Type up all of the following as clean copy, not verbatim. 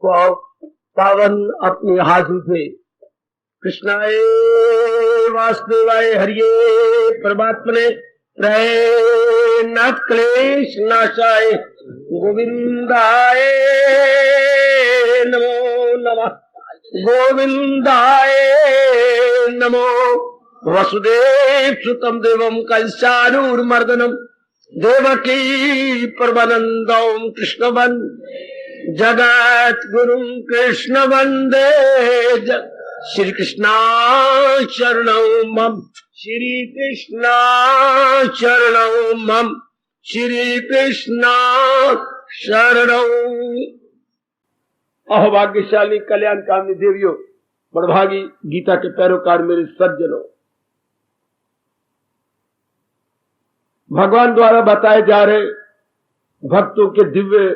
पावन अपने हाथ से कृष्णाय वासुदेवाय हरिये परमात्मने त्रय न क्लेश नाशाय गोविंदाय नमो नमः गोविंदाय नमो वसुदेव सुतम देवम कंसारूर्मर्दनम देवकी परमानंदम कृष्ण जगत गुरु कृष्ण वंदे श्री कृष्णा शरणौ मम श्री कृष्णा शरणौ मम श्री कृष्णा शरणौ। अहोभाग्यशाली कल्याण कामनी देवियों, बड़भागी गीता के पैरोकार मेरे सज्जनों, भगवान द्वारा बताए जा रहे भक्तों के दिव्य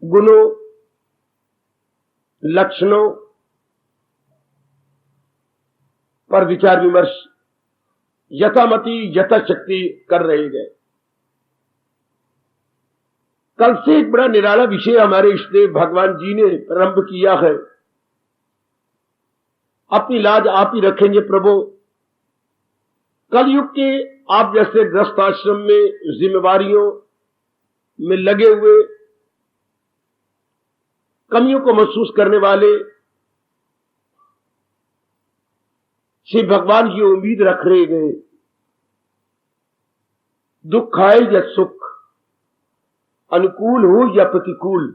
गुणों, लक्षणों पर विचार विमर्श यथामति यथाशक्ति कर रहे गए। कल से एक बड़ा निराला विषय हमारे इष्टदेव भगवान जी ने प्रारंभ किया है। अपनी लाज आप ही रखेंगे प्रभु। कलयुग के आप जैसे ग्रस्त आश्रम में जिम्मेवारियों में लगे हुए, कमियों को महसूस करने वाले, श्री भगवान की उम्मीद रख रहे गए, दुख आए या सुख, अनुकूल हो या प्रतिकूल,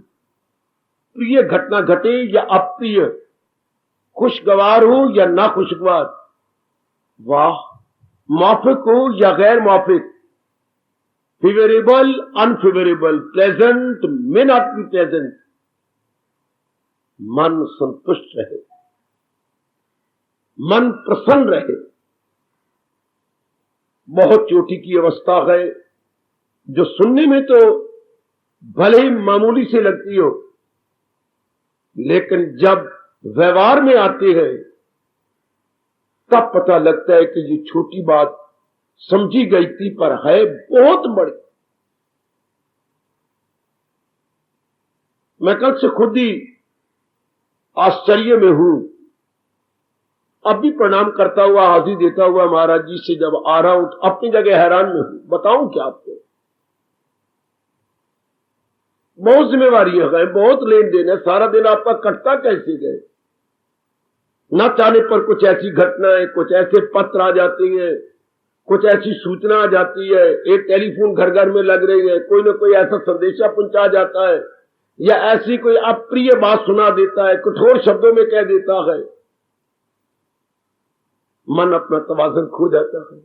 प्रिय घटना घटे या अप्रिय, खुशगवार हो या ना खुशगवार, वाह, मौफिक हो या गैर मौफिक, favourable unfavourable, pleasant may not be pleasant, मन संतुष्ट रहे, मन प्रसन्न रहे। बहुत चोटी की अवस्था है जो सुनने में तो भले ही मामूली से लगती हो, लेकिन जब व्यवहार में आते हैं तब पता लगता है कि ये छोटी बात समझी गई थी पर है बहुत बड़ी। मैं कल से खुद ही आश्चर्य में हूं। अब भी प्रणाम करता हुआ, हाजिरी देता हुआ महाराज जी से जब आ रहा हूं तो अपनी जगह हैरान में हूं। बताऊं क्या आपको, बहुत जिम्मेवारियां गए, बहुत लेन देन है, सारा दिन आपका कटता कैसे गए। न चाहने पर कुछ ऐसी घटनाएं, कुछ ऐसे पत्र आ जाते हैं, कुछ ऐसी सूचना आ जाती है, एक टेलीफोन घर घर में लग रही है, कोई ना कोई ऐसा संदेशा पहुंचा जाता है या ऐसी कोई अप्रिय बात सुना देता है, कठोर शब्दों में कह देता है, मन अपना तवाज़ुन खो जाता है।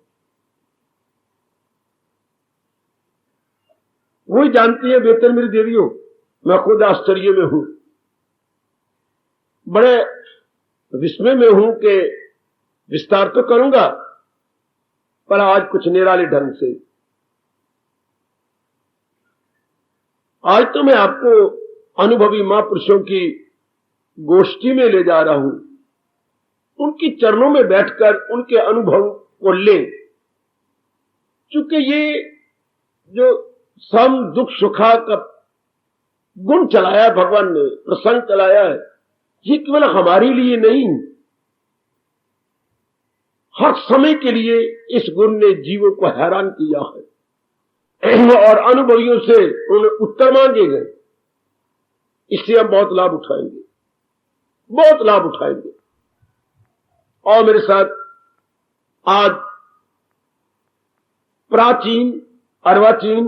वही जानती है बेहतर मेरी देवियों, मैं खुद आश्चर्य में हूं, बड़े विस्मय में हूं कि विस्तार तो करूंगा पर आज कुछ निराले ढंग से। आज तो मैं आपको अनुभवी महापुरुषों की गोष्ठी में ले जा रहा हूं, उनकी चरणों में बैठकर उनके अनुभव को लें। चूंकि ये जो सम दुख सुखा का गुण चलाया भगवान ने, प्रसंग चलाया है, ये केवल हमारे लिए नहीं, हर समय के लिए इस गुण ने जीवों को हैरान किया है और अनुभवियों से उन्हें उत्तर मांगे गए। इससे हम बहुत लाभ उठाएंगे, बहुत लाभ उठाएंगे। और मेरे साथ आज प्राचीन अर्वाचीन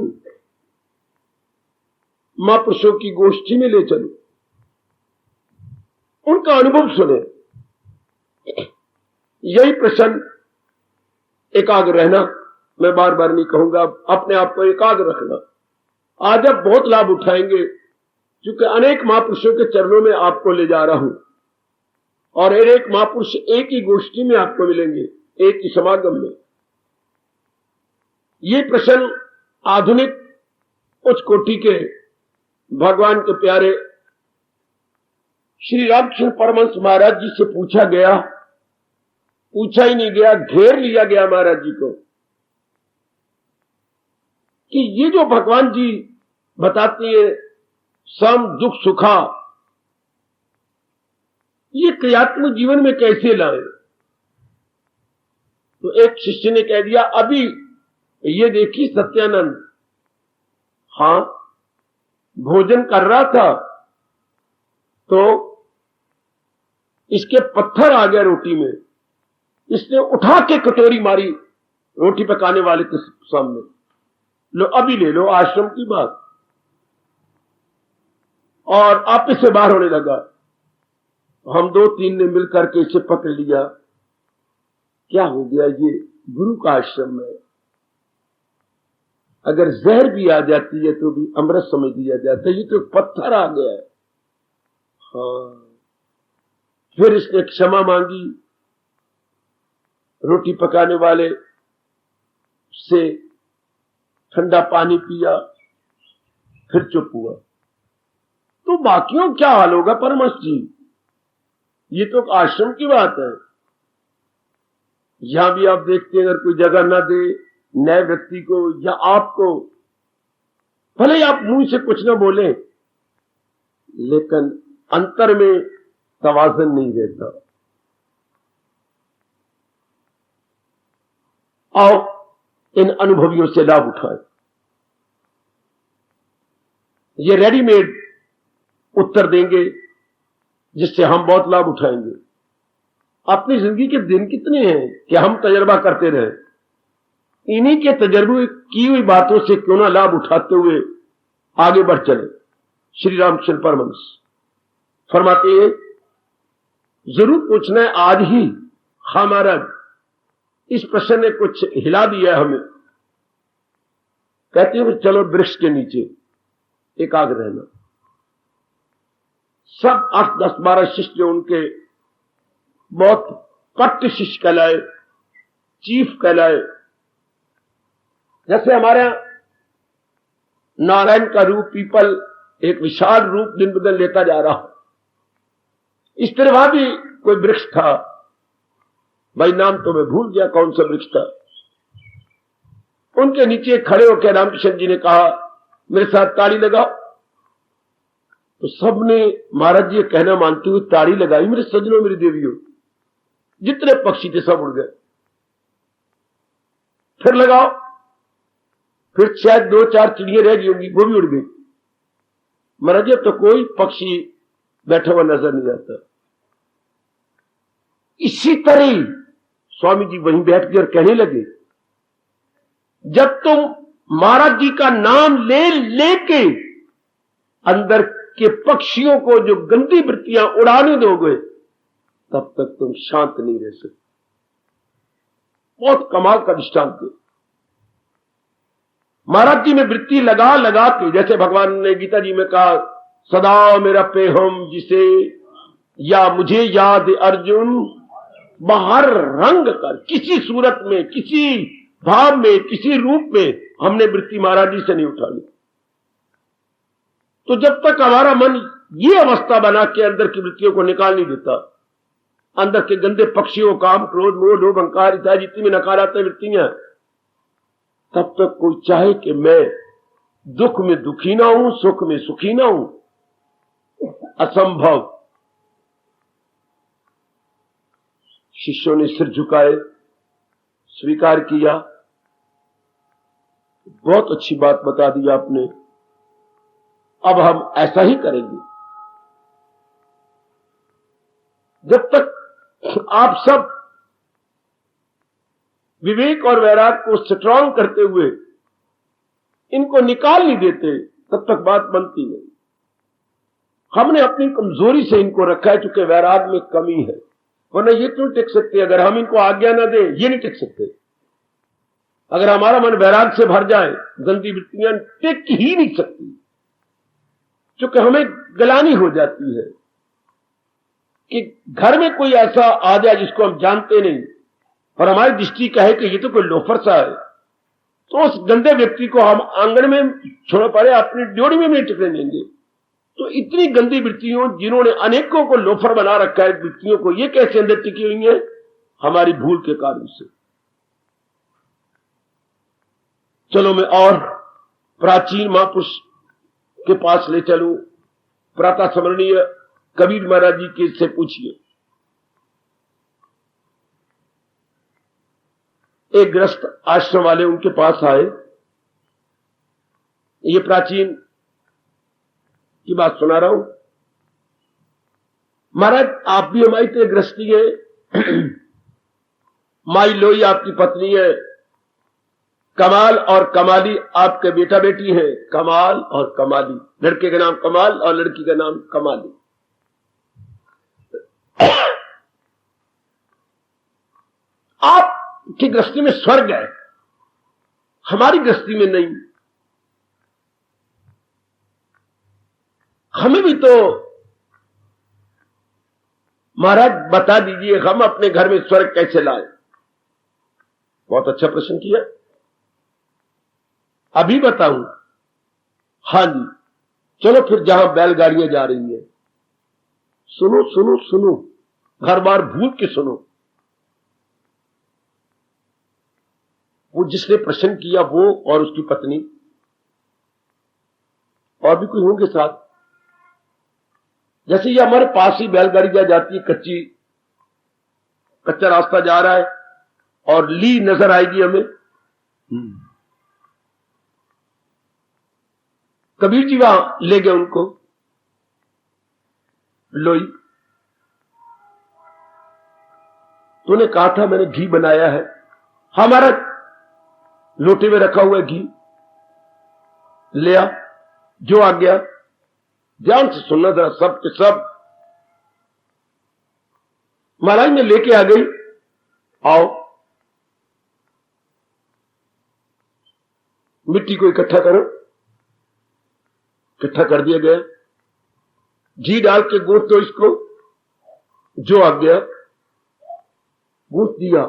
महापुरुषों की गोष्ठी में ले चलो, उनका अनुभव सुने। यही प्रश्न एकाग्र रहना, मैं बार बार नहीं कहूंगा, अपने आप को एकाग्र रखना। आज आप बहुत लाभ उठाएंगे क्योंकि अनेक महापुरुषों के चरणों में आपको ले जा रहा हूं और एक महापुरुष एक ही गोष्ठी में आपको मिलेंगे, एक ही समागम में। ये प्रश्न आधुनिक उच्च कोटि के भगवान के प्यारे श्री रामकृष्ण परमहंस महाराज जी से पूछा गया, पूछा ही नहीं गया, घेर लिया गया महाराज जी को कि ये जो भगवान जी बताती है सम दुख सुखा, ये क्रियात्मक जीवन में कैसे लाए? तो एक शिष्य ने कह दिया, अभी ये देखी सत्यानंद, हां भोजन कर रहा था तो इसके पत्थर आ गया रोटी में, इसने उठा के कटोरी मारी रोटी पकाने वाले के सामने, लो अभी ले लो, आश्रम की बात। और आपस से बाहर होने लगा। हम 2-3 ने मिलकर के इसे पकड़ लिया। क्या हो गया? ये गुरु का आश्रम है, अगर जहर भी आ जाती है तो भी अमृत समझ दिया जाता है, ये तो पत्थर आ गया है। हाँ, फिर इसने क्षमा मांगी, रोटी पकाने वाले से ठंडा पानी पिया, फिर चुप हुआ। तो बाकियों क्या हाल होगा परमहंस जी? ये तो आश्रम की बात है। यहां भी आप देखते हैं, अगर कोई जगह ना दे नए व्यक्ति को या आपको, भले ही आप मुंह से कुछ ना बोले, लेकिन अंतर में तवाज़ुन नहीं रहता। आओ इन अनुभवियों से लाभ उठाएं। ये रेडीमेड उत्तर देंगे जिससे हम बहुत लाभ उठाएंगे। अपनी जिंदगी के दिन कितने हैं कि हम तजर्बा करते रहे? इन्हीं के तजर्बे की हुई बातों से क्यों ना लाभ उठाते हुए आगे बढ़ चले। श्री रामकृष्ण परमहंस फरमाते हैं, जरूर पूछना है आज ही। हमारा इस प्रश्न ने कुछ हिला दिया हमें। कहते हैं चलो वृक्ष के नीचे एकाग्र रहना। सब 8, 10, 12 शिष्य उनके बहुत कट्ट शिष्य कहलाए, चीफ कहलाए। जैसे हमारे नारायण का रूप पीपल एक विशाल रूप दिन ब दिन लेता जा रहा, इस तरह वहां भी कोई वृक्ष था। भाई नाम तो मैं भूल गया कौन सा वृक्ष था। उनके नीचे खड़े होकर रामकृष्ण जी ने कहा, मेरे साथ ताली लगाओ। तो सबने महाराज जी कहना मानते हुए ताली लगाई। मेरे सज्जनों, मेरी देवियों, जितने पक्षी थे सब उड़ गए। फिर लगाओ, फिर शायद 2-4 चिड़ियां रह गई होंगी, वो भी उड़ गई। महाराज जी तो कोई पक्षी बैठा हुआ नजर नहीं आता। इसी तरह स्वामी जी वहीं बैठ गए और कहने लगे, जब तुम महाराज जी का नाम ले लेके अंदर के पक्षियों को जो गंदी वृत्तियां उड़ाने दोगे, तब तक तुम शांत नहीं रह सकते। बहुत कमाल का दृष्टांत है। महाराज जी में वृत्ति लगा लगा के, जैसे भगवान ने गीता जी में कहा, सदा मेरा पेहम जिसे या मुझे याद अर्जुन, बाहर रंग कर, किसी सूरत में, किसी भाव में, किसी रूप में हमने वृत्ति महाराज जी से नहीं उठा ली। तो जब तक हमारा मन ये अवस्था बना के अंदर की वृत्तियों को निकाल नहीं देता, अंदर के गंदे पक्षियों, काम, क्रोध, मोह, लोभ, अहंकार इत्यादि जितनी में नकारात्मक वृत्तियां, तब तक कोई चाहे कि मैं दुख में दुखी ना हूं, सुख में सुखी ना हूं, असंभव। शिष्यों ने सिर झुकाए, स्वीकार किया। बहुत अच्छी बात बता दी आपने, अब हम ऐसा ही करेंगे। जब तक आप सब विवेक और वैराग को स्ट्रांग करते हुए इनको निकाल नहीं देते, तब तक बात बनती नहीं। हमने अपनी कमजोरी से इनको रखा है, चूंकि वैराग में कमी है, वरना ये क्यों टिक सकते? अगर हम इनको आज्ञा ना दें, ये नहीं टिक सकते। अगर हमारा मन वैराग से भर जाए, गंदी वृत्तियां टिक ही नहीं सकती, क्योंकि हमें गलानी हो जाती है कि घर में कोई ऐसा आ जाए जिसको हम जानते नहीं और हमारी दृष्टि कहे कि ये तो कोई लोफर सा है, तो उस गंदे व्यक्ति को हम आंगन में छोड़ पड़े, अपनी ड्योढ़ी में नहीं टिकने देंगे। तो इतनी गंदी वृत्तियों, जिन्होंने अनेकों को लोफर बना रखा है, वृत्तियों को ये कैसे अंदर टिकी हुई है? हमारी भूल के कारण से। चलो मैं और प्राचीन महापुरुष के पास ले चलूं, प्रातः स्मरणीय कबीर महाराज जी के से पूछिए। एक गृहस्थ आश्रम वाले उनके पास आए। ये प्राचीन की बात सुना रहा हूं। महाराज, आप भी हमारी तरह गृहस्थी है। माई लोई आपकी पत्नी है, कमाल और कमाली आपके बेटा बेटी हैं। कमाल और कमाली, लड़के का नाम कमाल और लड़की का नाम कमाली। आपकी गृहस्थी में स्वर्ग है, हमारी गृहस्थी में नहीं। हमें भी तो महाराज बता दीजिए, हम अपने घर में स्वर्ग कैसे लाए। बहुत अच्छा प्रश्न किया, अभी बताऊं। हां जी, चलो फिर जहां बैलगाड़ियां जा रही हैं, सुनो सुनो सुनो, हर बार भूल के सुनो। वो जिसने प्रश्न किया, वो और उसकी पत्नी, और भी कोई होंगे साथ। जैसे ये हमारे पास ही बैलगाड़ी जाती है, कच्चा रास्ता जा रहा है और ली नजर आएगी हमें। कबीर जी वहां ले गए उनको। लोई, तूने कहा था मैंने घी बनाया है। हमारा लोटे में रखा हुआ घी ले आ, जो आ गया। ध्यान से सुनना जरा, सब के सब। महाराज में लेके आ गई। आओ, मिट्टी को इकट्ठा करो। इकट्ठा कर दिया गया। घी डाल के गूंथ दो इसको, जो आ गया गूंथ दिया।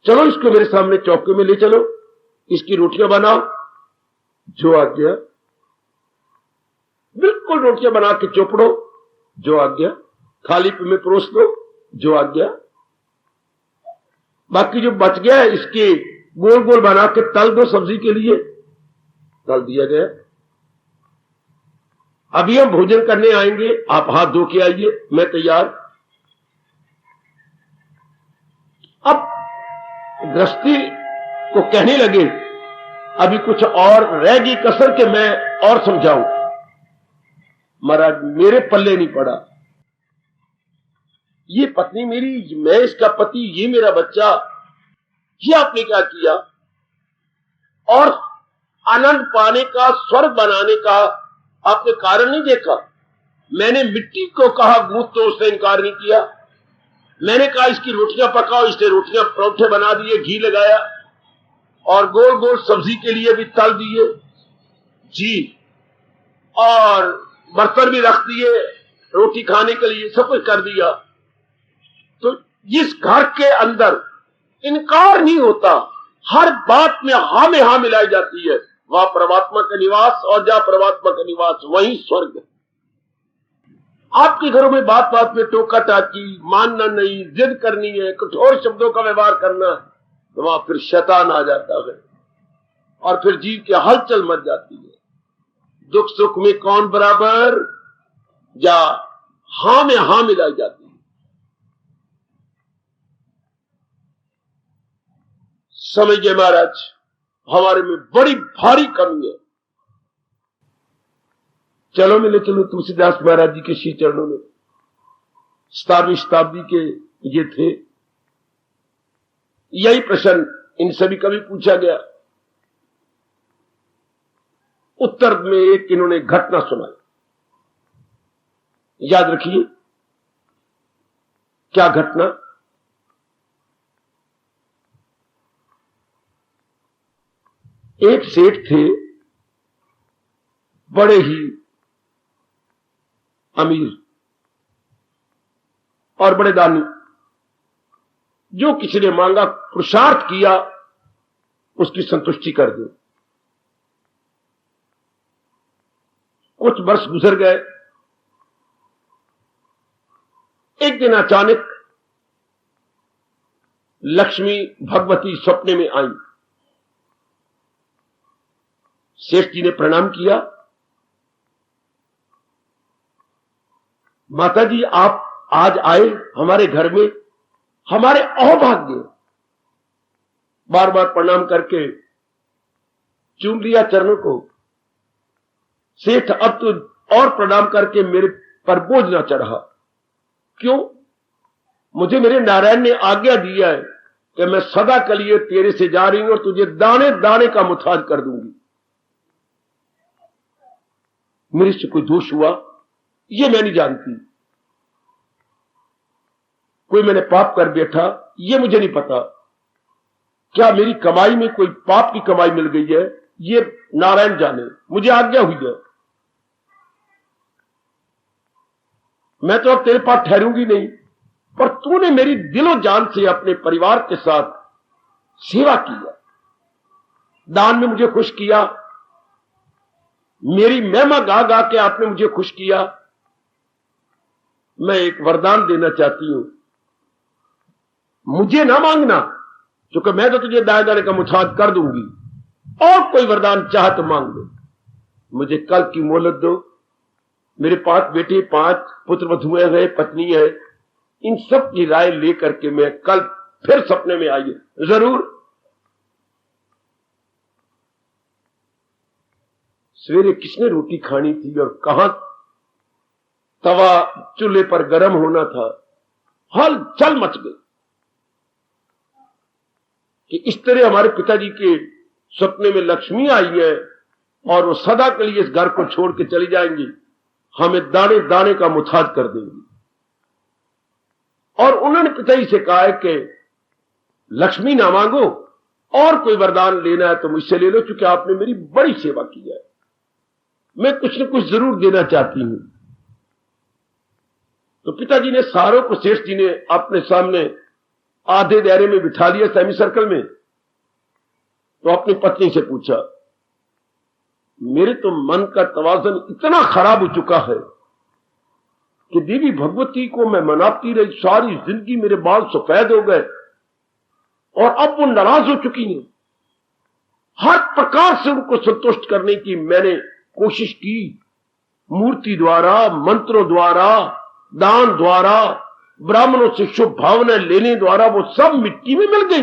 चलो इसको मेरे सामने चौके में ले चलो, इसकी रोटियां बनाओ, जो आ गया। बिल्कुल रोटियां बना के चोपड़ो, जो आ गया। थाली पे में परोस दो, जो आ गया। बाकी जो बच गया है, इसके गोल गोल बना के तल दो सब्जी के लिए। तल दिया गया। अभी हम भोजन करने आएंगे, आप हाथ धो के आइए, मैं तैयार। अब गृहस्थी को कहने लगे, अभी कुछ और रहेगी कसर के मैं और समझाऊं। महाराज, मेरे पल्ले नहीं पड़ा। ये पत्नी मेरी, मैं इसका पति, ये मेरा बच्चा, ये आपने क्या किया? और आनंद पाने का, स्वर्ग बनाने का आपने कारण नहीं देखा। मैंने मिट्टी को कहा गूंथ, तो उसने इनकार नहीं किया। मैंने कहा इसकी रोटियां पकाओ, इसने रोटियां परोठे बना दिए, घी लगाया और गोल गोल सब्जी के लिए भी तल दिए जी, और बर्तन भी रख दिए रोटी खाने के लिए, सब कुछ कर दिया। तो जिस घर के अंदर इनकार नहीं होता, हर बात में हाँ में हाँ मिलाई जाती है, वहां परमात्मा का निवास, और जहां परमात्मा का निवास वहीं स्वर्ग है। आपके घरों में बात बात में टोका टाकी, मानना नहीं, जिद करनी है, कठोर शब्दों का व्यवहार करना, तो वहां फिर शैतान आ जाता है और फिर जीव की हलचल मच जाती है। दुख सुख में कौन बराबर, या हां में हां मिलाई जाती है। समझिए महाराज, हमारे में बड़ी भारी कमी है। चलो मिले, चलो तुलसीदास महाराज जी के श्री चरणों में 17वीं शताब्दी के ये थे। यही प्रश्न इन सभी का भी पूछा गया। उत्तर में एक इन्होंने घटना सुनाई, याद रखिए क्या घटना। एक सेठ थे, बड़े ही अमीर और बड़े दानी। जो किसी ने मांगा, पुरुषार्थ किया, उसकी संतुष्टि कर दी। कुछ वर्ष गुजर गए। एक दिन अचानक लक्ष्मी भगवती स्वप्न में आई। सेठ जी ने प्रणाम किया। माता जी आप आज आए हमारे घर में, हमारे अहोभाग्य। बार बार प्रणाम करके चूम लिया चरणों को। सेठ अब तो और प्रणाम करके मेरे पर बोझ ना चढ़ा। क्यों? मुझे मेरे नारायण ने आज्ञा दिया है कि मैं सदा के लिए तेरे से जा रही हूं और तुझे दाने दाने का मुताज कर दूंगी। मेरे से कोई दोष हुआ ये मैं नहीं जानती, कोई मैंने पाप कर बैठा ये मुझे नहीं पता, क्या मेरी कमाई में कोई पाप की कमाई मिल गई है ये नारायण जाने, मुझे आज्ञा हुई है। मैं तो अब तेरे पास ठहरूंगी नहीं, पर तूने मेरी दिलो जान से अपने परिवार के साथ सेवा की है, दान में मुझे खुश किया, मेरी महिमा गा गा के आपने मुझे खुश किया। मैं एक वरदान देना चाहती हूं, मुझे ना मांगना, क्योंकि मैं तो तुझे दाएं दाने का मुताज कर दूंगी, और कोई वरदान चाह तो मांग दो। मुझे कल की मोहलत दो। मेरे 5 बेटे, 5 पुत्र वधुएं हैं, पत्नी है, इन सब की राय लेकर के मैं कल फिर सपने में आई जरूर। सवेरे किसने रोटी खानी थी और कहां तवा चूल्हे पर गर्म होना था, हलचल मच गई कि इस तरह हमारे पिताजी के सपने में लक्ष्मी आई है और वो सदा के लिए इस घर को छोड़ के चली जाएंगी, हमें दाने दाने का मुताज कर देंगी। और उन्होंने पिताजी से कहा है कि लक्ष्मी ना मांगो, और कोई वरदान लेना है तो मुझसे ले लो, क्योंकि आपने मेरी बड़ी सेवा की है, मैं कुछ न कुछ जरूर देना चाहती हूं। तो पिताजी ने सारों को, सेठ जी ने अपने सामने आधे दायरे में बिठा लिया, सेमी सर्कल में। तो अपनी पत्नी से पूछा, मेरे तो मन का तवाज़ुन इतना खराब हो चुका है कि देवी भगवती को मैं मनाती रही, सारी जिंदगी मेरे बाल सफेद हो गए और अब वो नाराज हो चुकी हैं। हर प्रकार से उनको संतुष्ट करने की मैंने कोशिश की, मूर्ति द्वारा, मंत्रों द्वारा, दान द्वारा, ब्राह्मणों से शुभ भावना लेने द्वारा, वो सब मिट्टी में मिल गई।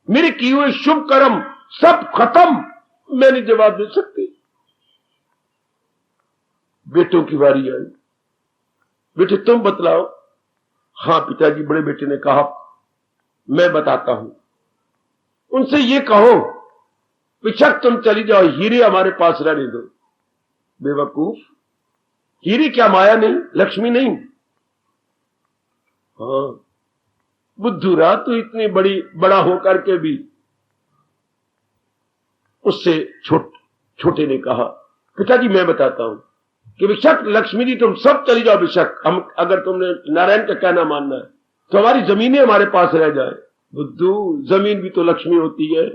मेरे किए हुए शुभ कर्म सब खत्म, मैं नहीं जवाब दे सकती। बेटों की बारी आई, बेटे तुम बतलाओ। हां पिताजी, बड़े बेटे ने कहा, मैं बताता हूं। उनसे ये कहो बेशक तुम चली जाओ, हीरे हमारे पास रहने दो। बेवकूफ, हीरे क्या माया नहीं, लक्ष्मी नहीं? हाँ बुद्धूरा, तो इतनी बड़ा होकर के भी। उससे छोटे ने कहा, पिताजी मैं बताता हूं कि बेशक लक्ष्मी जी तुम सब चली जाओ, बेशक हम, अगर तुमने नारायण का कहना मानना है तो हमारी जमीनें हमारे पास रह जाए। बुद्धू, जमीन भी तो लक्ष्मी होती है।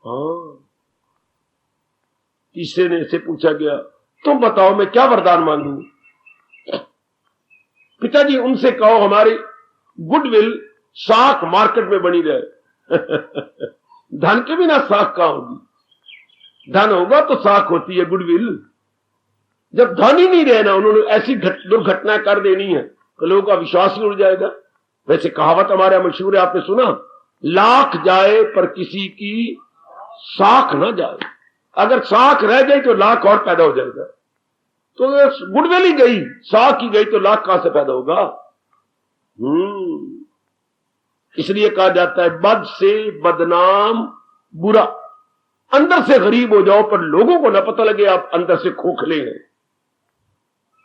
हाँ। तीसरे ने से पूछा गया, तुम बताओ मैं क्या वरदान मांगू? पिताजी उनसे कहो हमारी गुडविल साख मार्केट में बनी रहे। धन के बिना साख कहां होगी? धन होगा तो साख होती है गुडविल। जब धन ही नहीं रहना, उन्होंने ऐसी दुर्घटना कर देनी है तो लोगों का विश्वास ही उड़ जाएगा। वैसे कहावत हमारे मशहूर है, आपने सुना, लाख जाए पर किसी की साख ना जाए। अगर साख रह गई तो लाख और पैदा हो जाएगा। तो गुडविल ही गई, साख ही गई तो लाख कहां से पैदा होगा? इसलिए कहा जाता है बद से बदनाम बुरा। अंदर से गरीब हो जाओ पर लोगों को ना पता लगे आप अंदर से खोखले हैं,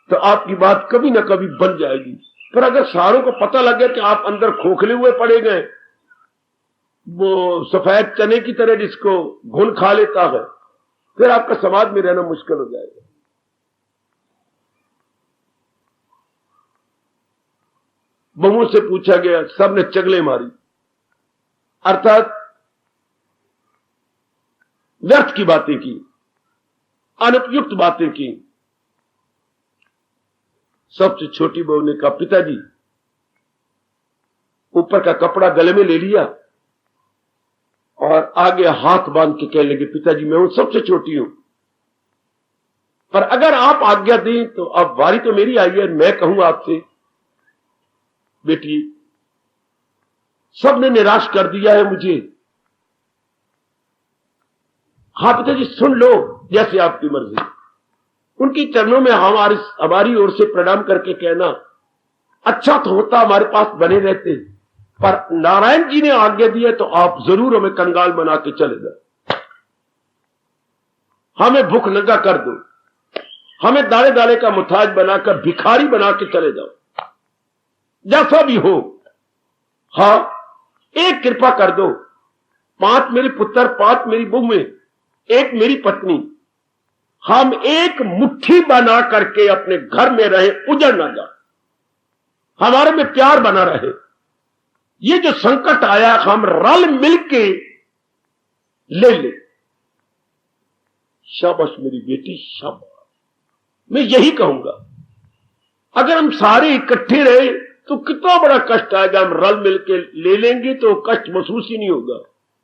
तो आपकी बात कभी ना कभी बन जाएगी। पर अगर सारों को पता लगे कि आप अंदर खोखले हुए पड़े गए, वो सफेद चने की तरह जिसको घुन खा लेता है, फिर आपका समाज में रहना मुश्किल हो जाएगा। बहुओं से पूछा गया, सबने चगले मारी, अर्थात व्यर्थ की बातें की, अनुपयुक्त बातें की। सबसे छोटी बहू ने कहा, पिताजी ऊपर का कपड़ा गले में ले लिया और आगे हाथ बांध के कहने लगे, पिताजी मैं हूं सबसे छोटी हूं, पर अगर आप आज्ञा दें तो अब बारी तो मेरी आई है, मैं कहूं आपसे, बेटी सबने निराश कर दिया है मुझे, हाँ पिताजी सुन लो, जैसे आपकी मर्जी। उनकी चरणों में हमारी ओर से प्रणाम करके कहना, अच्छा तो होता हमारे पास बने रहते, पर नारायण जी ने आज्ञा दी है तो आप जरूर हमें कंगाल बना के चले जाओ, हमें भूख नंगा कर दो, हमें दाने दाने का मुताज बनाकर भिखारी बना के चले जाओ, जैसा भी हो। हाँ, एक कृपा कर दो, 5 मेरे पुत्र, 5 मेरी बहुएं, एक मेरी पत्नी, हम एक मुट्ठी बना करके अपने घर में रहे, उजड़ ना जाए, हमारे में प्यार बना रहे। ये जो संकट आया हम रल मिलके ले ले। शाबाश मेरी बेटी, शाबाश। मैं यही कहूंगा, अगर हम सारे इकट्ठे रहे तो कितना बड़ा कष्ट आएगा। हम रल मिलके ले लेंगे तो कष्ट महसूस ही नहीं होगा,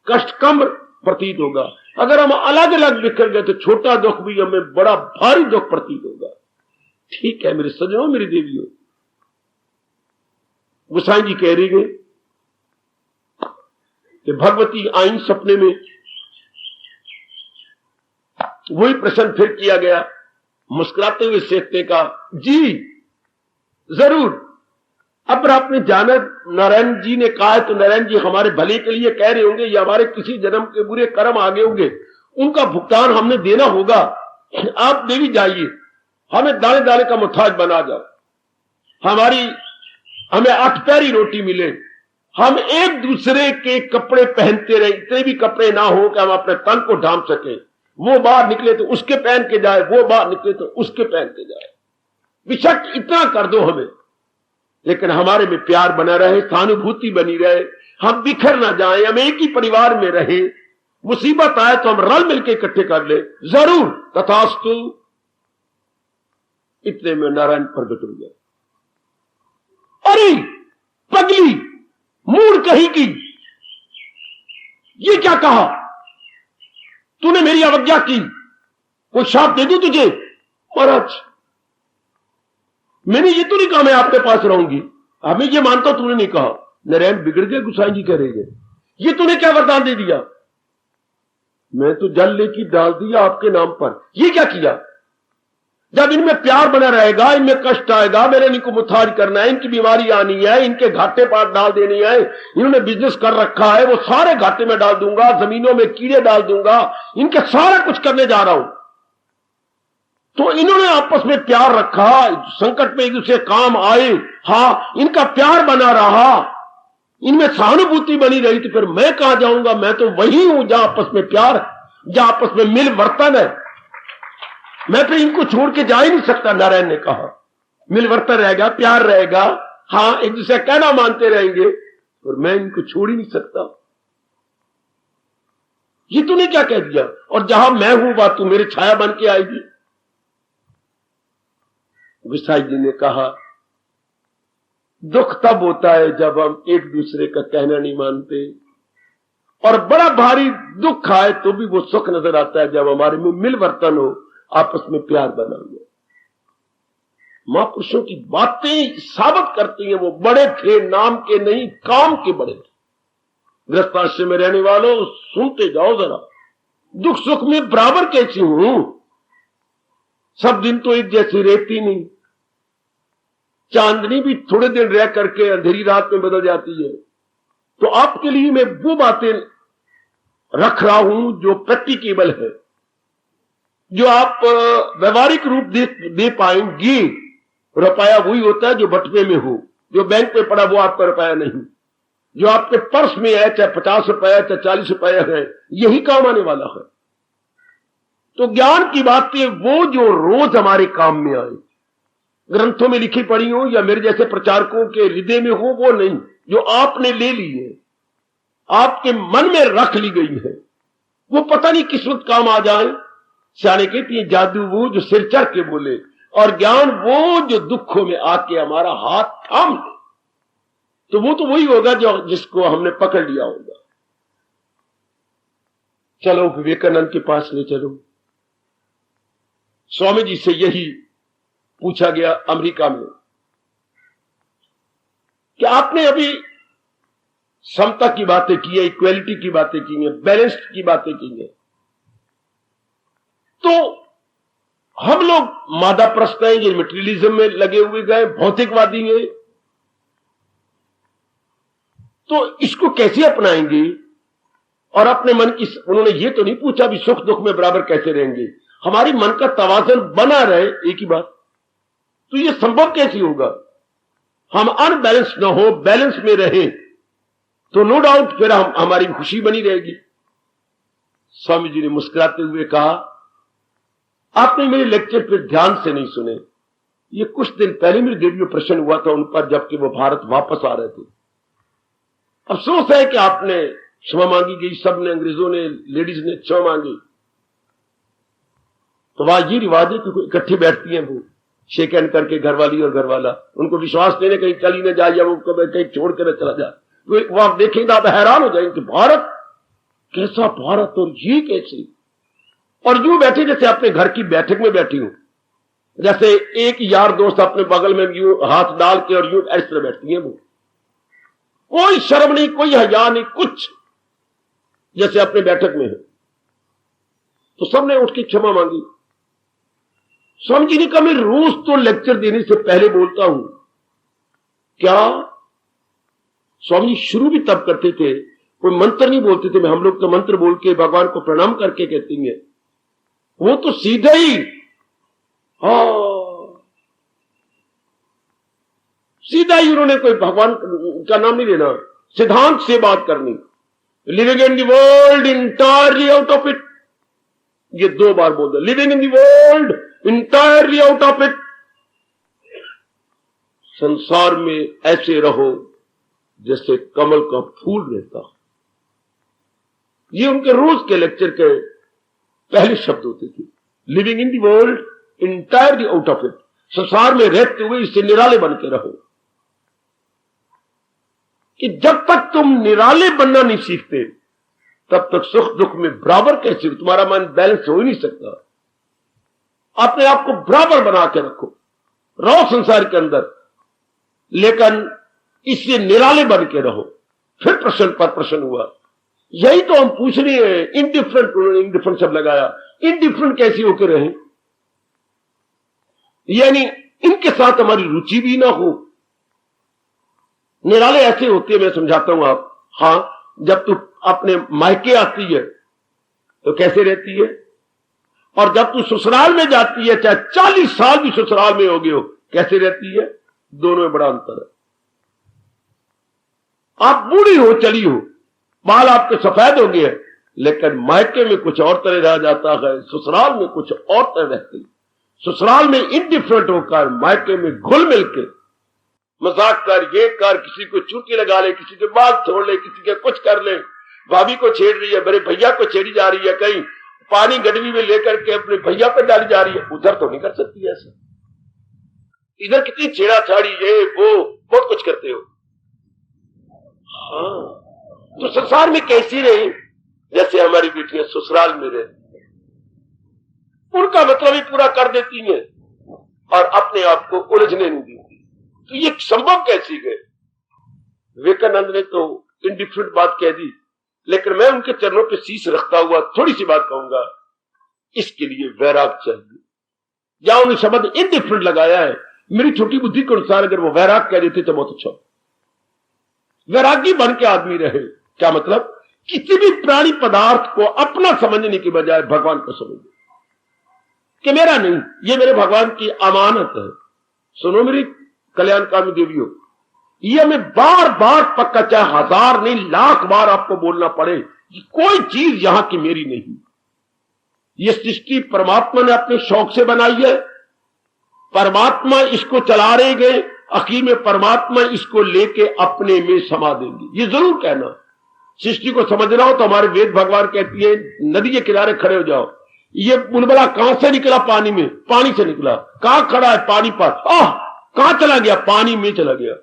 कष्ट कम प्रतीत होगा। अगर हम अलग अलग बिखर गए तो छोटा दुख भी हमें बड़ा भारी दुख प्रतीत होगा। ठीक है मेरे सज्जनों, मेरी देवियों, गोसाई जी कह रही गए कि भगवती आई सपने में। वही प्रश्न फिर किया गया, मुस्कुराते हुए सेकते का, जी जरूर। अब आपने जाना नारायण जी ने कहा है तो नारायण जी हमारे भले के लिए कह रहे होंगे, या हमारे किसी जन्म के बुरे कर्म आगे होंगे, उनका भुगतान हमने देना होगा। आप देवी जाइए, हमें दाने दाने का मुताज बना जाओ, हमें 8 पैरी रोटी मिले, हम एक दूसरे के कपड़े पहनते रहे, इतने भी कपड़े ना हो कि हम अपने तन को ढांप सके। वो बाहर निकले तो उसके पहन के जाए, वो बाहर निकले तो उसके पहन के जाए, बेशक इतना कर दो हमें, लेकिन हमारे में प्यार बना रहे, सहानुभूति बनी रहे, हम बिखर ना जाए, हम एक ही परिवार में रहे। मुसीबत आए तो हम रल मिलके इकट्ठे कर ले, जरूर तथास्तु। इतने में नारायण प्रकट हो गया। अरे पगली, मूड कहीं की, ये क्या कहा तूने, मेरी अवज्ञा की, कोई शाप दे दूं तुझे? महाराज मैंने ये तो नहीं कहा मैं आपके पास रहूंगी, हमें ये मानता तूने नहीं कहा। नारायण बिगड़ गए, गोसाई जी कह रहे हैं, ये तूने क्या वरदान दे दिया? मैं तो जल लेके डाल दिया आपके नाम पर, ये क्या किया? जब इनमें प्यार बना रहेगा, इनमें कष्ट आएगा, मेरे इनको मुताज करना है, इनकी बीमारी आनी है, इनके घाटे पाट डाल देनी है, इन्होंने बिजनेस कर रखा है, वो सारे घाटे में डाल दूंगा, जमीनों में कीड़े डाल दूंगा, इनके सारा कुछ करने जा रहा हूं। तो इन्होंने आपस में प्यार रखा, संकट में एक दूसरे काम आए, हां इनका प्यार बना रहा, इनमें सहानुभूति बनी रही, तो फिर मैं कहां जाऊंगा? मैं तो वही हूं जहां आपस में प्यार, जहां आपस में मिल वर्तन है, मैं तो इनको छोड़ के जा ही नहीं सकता। नारायण ने कहा मिलवर्तन रहेगा, प्यार रहेगा, हां एक दूसरे कहना मानते रहेंगे, और मैं इनको छोड़ ही नहीं सकता। ये तूने क्या कह दिया? और जहां मैं हूं वहां तू मेरी छाया बन के आएगी। गोसाई जी ने कहा दुख तब होता है जब हम एक दूसरे का कहना नहीं मानते, और बड़ा भारी दुख आए तो भी वो सुख नजर आता है जब हमारे में मिलवर्तन हो, आपस में प्यार बना हुआ। महापुरुषों की बातें साबित करती हैं वो बड़े थे, नाम के नहीं काम के बड़े थे। गृहस्थाश्रम में रहने वालों सुनते जाओ जरा, दुख सुख में बराबर कैसी हूं, सब दिन तो एक जैसी रहती नहीं, चांदनी भी थोड़े दिन रह करके अंधेरी रात में बदल जाती है। तो आपके लिए मैं वो बातें रख रहा हूं जो प्रैक्टिकेबल है, जो आप व्यवहारिक रूप दे पाएंगे। रुपया वही होता है जो बटवे में हो, जो बैंक में पड़ा वो आपका रुपया नहीं, जो आपके पर्स में है, चाहे 50 रुपया चाहे 40 रुपया है, यही काम आने वाला है। तो ज्ञान की बातें वो जो रोज हमारे काम में आए, ग्रंथों में लिखी पड़ी हो या मेरे जैसे प्रचारकों के हृदय में हो, वो नहीं, जो आपने ले ली है, आपके मन में रख ली गई है, वो पता नहीं किस वक्त काम आ जाए। सियाने कहती है जादू वो जो सिर चढ़ के बोले, और ज्ञान वो जो दुखों में आके हमारा हाथ थाम ले। तो वो तो वही होगा जो जिसको हमने पकड़ लिया होगा। चलो विवेकानंद के पास ले चलो, स्वामी जी से यही पूछा गया अमेरिका में कि आपने अभी समता की बातें की है, इक्वेलिटी की बातें की है, बैलेंस्ड की बातें की है, तो हम लोग मादा प्रस्त हैं, ये मटेरियलिज्म में लगे हुए गए, भौतिकवादी हैं, तो इसको कैसे अपनाएंगे? और अपने मन की, उन्होंने ये तो नहीं पूछा भी सुख दुख में बराबर कैसे रहेंगे, हमारी मन का तवाज़ुन बना रहे, एक ही बात। तो ये संभव कैसे होगा? हम अनबैलेंस ना हो, बैलेंस में रहें, तो नो डाउट फिर हमारी खुशी बनी रहेगी। स्वामी जी ने मुस्कुराते हुए कहा, आपने मेरे लेक्चर पर ध्यान से नहीं सुने। ये कुछ दिन पहले मेरे रेडियो प्रश्न हुआ था उन पर, जबकि वो भारत वापस आ रहे थे। अफसोस है कि आपने क्षमा मांगी गई, सबने, अंग्रेजों ने, लेडीज ने क्षमा मांगी। तो वहां ये रिवाज है कि इकट्ठी बैठती हैं वो, शेक हैंड करके, घरवाली और घरवाला, उनको विश्वास देने कहीं चली न जाए या वो कहीं छोड़ कर चला जाए। तो वो आप देखेंगे आप हैरान हो जाएंगे, भारत कैसा भारत, और ये कैसे, और यूं बैठे जैसे अपने घर की बैठक में बैठी हूं, जैसे एक यार दोस्त अपने बगल में यूं हाथ डाल के और यूं इस तरह बैठती हैं वो, कोई शर्म नहीं, कोई हया नहीं, कुछ जैसे अपने बैठक में है। तो सबने उठ के क्षमा मांगी। स्वामी जी ने कहा, मैं रोज तो लेक्चर देने से पहले बोलता हूं। क्या? स्वामी जी शुरू भी तब करते थे, कोई मंत्र नहीं बोलते थे, हम लोग तो मंत्र बोल के भगवान को प्रणाम करके कहते हैं, वो तो सीधा ही सीधा ही उन्होंने कोई भगवान का नाम नहीं लेना, सिद्धांत से बात करनी, living in the world entirely out of it, ये 2 बार बोल दिया, living in the world entirely out of it, संसार में ऐसे रहो जैसे कमल का फूल रहता। ये उनके रोज के लेक्चर के पहले शब्द होते थे, living in the world entirely out of it, संसार में रहते हुए इससे निराले बन के रहो। कि जब तक तुम निराले बनना नहीं सीखते तब तक सुख दुख में बराबर कैसे, तुम्हारा मन बैलेंस हो ही नहीं सकता। अपने आप को बराबर बना के रखो, रहो संसार के अंदर, लेकिन इससे निराले बन के रहो। फिर प्रश्न पर प्रश्न हुआ, यही तो हम पूछ रहे हैं, इंडिफरेंट शब्द लगाया, इंडिफरेंट कैसे होकर रहे, यानी इनके साथ हमारी रुचि भी ना हो। निराले ऐसे होते हैं, मैं समझाता हूं आप। हां, जब तू अपने मायके आती है तो कैसे रहती है, और जब तू ससुराल में जाती है, चाहे 40 साल भी ससुराल में हो गए हो, कैसे रहती है, दोनों में बड़ा अंतर है। आप बूढ़ी हो, चली हो, बाल आपके सफेद हो गए, लेकिन मायके में कुछ और तरह रह जाता है, ससुराल में कुछ और तरह रहती है। ससुराल में इंडिफरेंट होकर, मायके में घुल मिल के मजाक कर, ये कर, किसी को चूटी लगा ले, किसी के बाल छोड़ ले, किसी के कुछ कर ले, भाभी को छेड़ रही है, मेरे भैया को छेड़ी जा रही है, कहीं पानी गडवी में लेकर के अपने भैया पर डाली जा रही है, उधर तो नहीं कर सकती ऐसा। इधर कितनी छेड़ाछाड़ी, ये वो बहुत कुछ करते हो। हाँ, तो संसार में कैसी रही, जैसे हमारी बेटियां ससुराल में रहे, उनका मतलब ही पूरा कर देती हैं और अपने आप को उलझने नहीं देती। तो ये संभव कैसी गए? विवेकानंद ने तो इंडिफरेंट बात कह दी, लेकिन मैं उनके चरणों पे शीश रखता हुआ थोड़ी सी बात कहूंगा, इसके लिए वैराग चाहिए। या उन्हें शब्द इंडिफरेंट लगाया है, मेरी छोटी बुद्धि के अनुसार अगर वो वैराग कह देते तो बहुत अच्छा। वैरागी बन के आदमी रहे, क्या मतलब? किसी भी प्राणी पदार्थ को अपना समझने की बजाय भगवान को समझे कि मेरा नहीं, ये मेरे भगवान की अमानत है। सुनो मेरी कल्याणकामी देवियों, ये हमें बार बार पक्का, चाहे 1000 नहीं 1,00,000 बार आपको बोलना पड़े, कोई चीज यहां की मेरी नहीं। ये सृष्टि परमात्मा ने अपने शौक से बनाई है, परमात्मा इसको चला रहे गए, आखिर में परमात्मा इसको लेके अपने में समा देंगे। ये जरूर कहना, सृष्टि को समझना हो तो हमारे वेद भगवान कहती है, नदी के किनारे खड़े हो जाओ, ये बुलबुला कहां से निकला? पानी में, पानी से निकला। कहां खड़ा है? पानी पर। कहां चला गया? पानी में चला गया।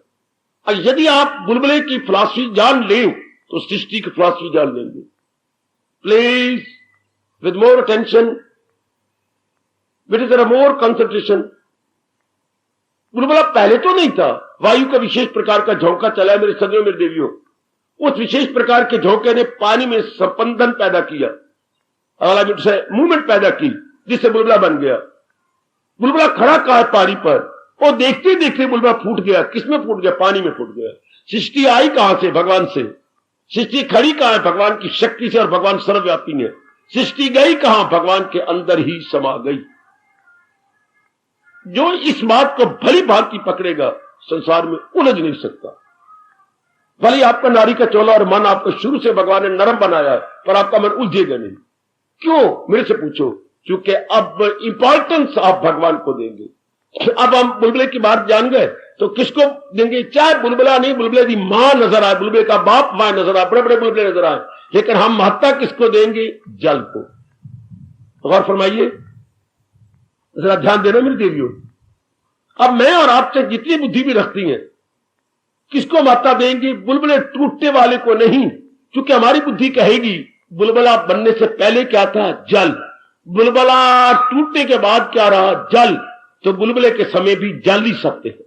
और यदि आप बुलबुले की फिलॉसफी जान लें तो सृष्टि की फिलॉसफी जान लेंगे। प्लीज विद मोर अटेंशन, बेटे जरा मोर कंसंट्रेशन। बुलबुला पहले तो नहीं था, वायु का विशेष प्रकार का झोंका चला है मेरे सदियों मेरे देवियों। उस विशेष प्रकार के झोंके ने पानी में स्पंदन पैदा किया, अगला मिनट से मूवमेंट पैदा की, जिससे बुलबुला बन गया। बुलबुला खड़ा कहा है पानी पर, और देखते देखते बुलबुला फूट गया। किसमें फूट गया? पानी में फूट गया। सृष्टि आई कहां से? भगवान से। सृष्टि खड़ी कहां है? भगवान की शक्ति से, और भगवान सर्वव्यापी है। सृष्टि गई कहां? भगवान के अंदर ही समा गई। जो इस बात को भली भांति पकड़ेगा संसार में उलझ नहीं सकता। भले आपका नारी का चोला और मन आपको शुरू से भगवान ने नरम बनाया, पर आपका मन उलझेगा नहीं। क्यों? मेरे से पूछो। क्योंकि अब इंपॉर्टेंस आप भगवान को देंगे। अब हम बुलबुले की बात जान गए तो किसको देंगे? चाहे बुलबुला नहीं, बुलबुले की मां नजर आए, बुलबुले का बाप मां नजर आए, बड़े बड़े बुलबुले नजर आए, लेकिन हम महत्ता किसको देंगे? जल को। गौर फरमाइए, जरा ध्यान देना मेरी देवियों। अब मैं और आपसे जितनी बुद्धि भी रखती हैं, किसको महत्ता देंगे? बुलबुले टूटने वाले को नहीं, क्योंकि हमारी बुद्धि कहेगी बुलबुला बनने से पहले क्या था? जल। बुलबुला टूटने के बाद क्या रहा? जल। तो बुलबुले के समय भी जल ही सकते हैं।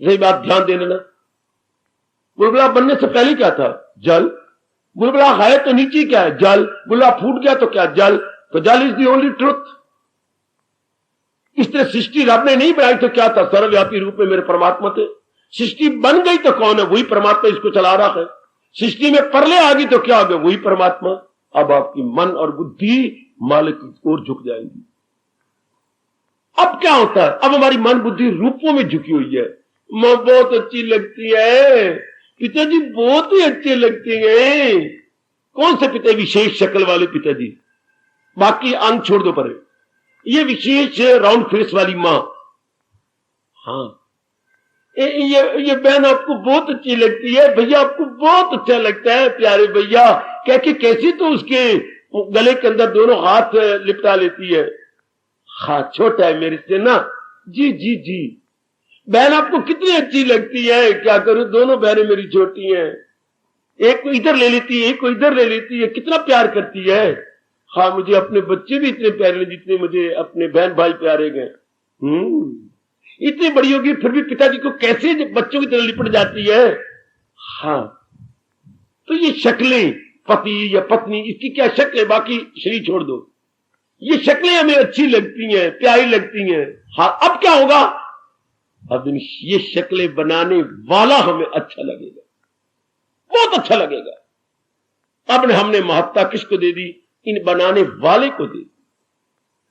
यही बात ध्यान दे लेना। बुलबुला बनने से पहले क्या था? जल। बुलबुला है तो नीचे क्या है? जल। बुलबुला फूट गया तो क्या? जल। तो जल इज द ओनली ट्रुथ। इस तरह सृष्टि रब ने नहीं बनाई तो क्या था? सर्वव्यापी रूप में मेरे परमात्मा थे। सृष्टि बन गई तो कौन है? वही परमात्मा इसको चला रहा है। सृष्टि में परले आ गई तो क्या हो गया? वही परमात्मा। अब आपकी मन और बुद्धि मालिक की ओर झुक जाएंगी। अब क्या होता है? अब हमारी मन बुद्धि रूपों में झुकी हुई है। मां बहुत अच्छी लगती है, पिताजी बहुत ही अच्छे लगते हैं। कौन से पिता? विशेष शक्ल वाले पिताजी, बाकी अंग छोड़ दो परे। ये विशेष राउंड फेस वाली मां। हाँ, ये बहन आपको बहुत अच्छी लगती है, भैया आपको बहुत अच्छा लगता है प्यारे भैया, कह के कैसे तो उसके गले के अंदर दोनों हाथ लिपटा लेती है। हाँ, छोटा है मेरे से ना। जी जी जी। बहन आपको कितनी अच्छी लगती है, क्या करूं, दोनों बहनें मेरी छोटी हैं, एक को इधर ले लेती है, एक को इधर ले लेती है, कितना प्यार करती है। हाँ, मुझे अपने बच्चे भी इतने प्यारे जितने मुझे अपने बहन भाई प्यारे गए। इतनी बड़ी होगी फिर भी पिताजी को कैसे बच्चों की तरह लिपट जाती है। हाँ, तो ये शक्लें, पति या पत्नी, इसकी क्या शक्ल है? बाकी शरीर छोड़ दो, ये शक्लें हमें अच्छी लगती हैं, प्यारी लगती हैं। हाँ, अब क्या होगा? अब ये शक्लें बनाने वाला हमें अच्छा लगेगा, बहुत अच्छा लगेगा। अब हमने महत्ता किसको दे दी? इन बनाने वाले को दे दी,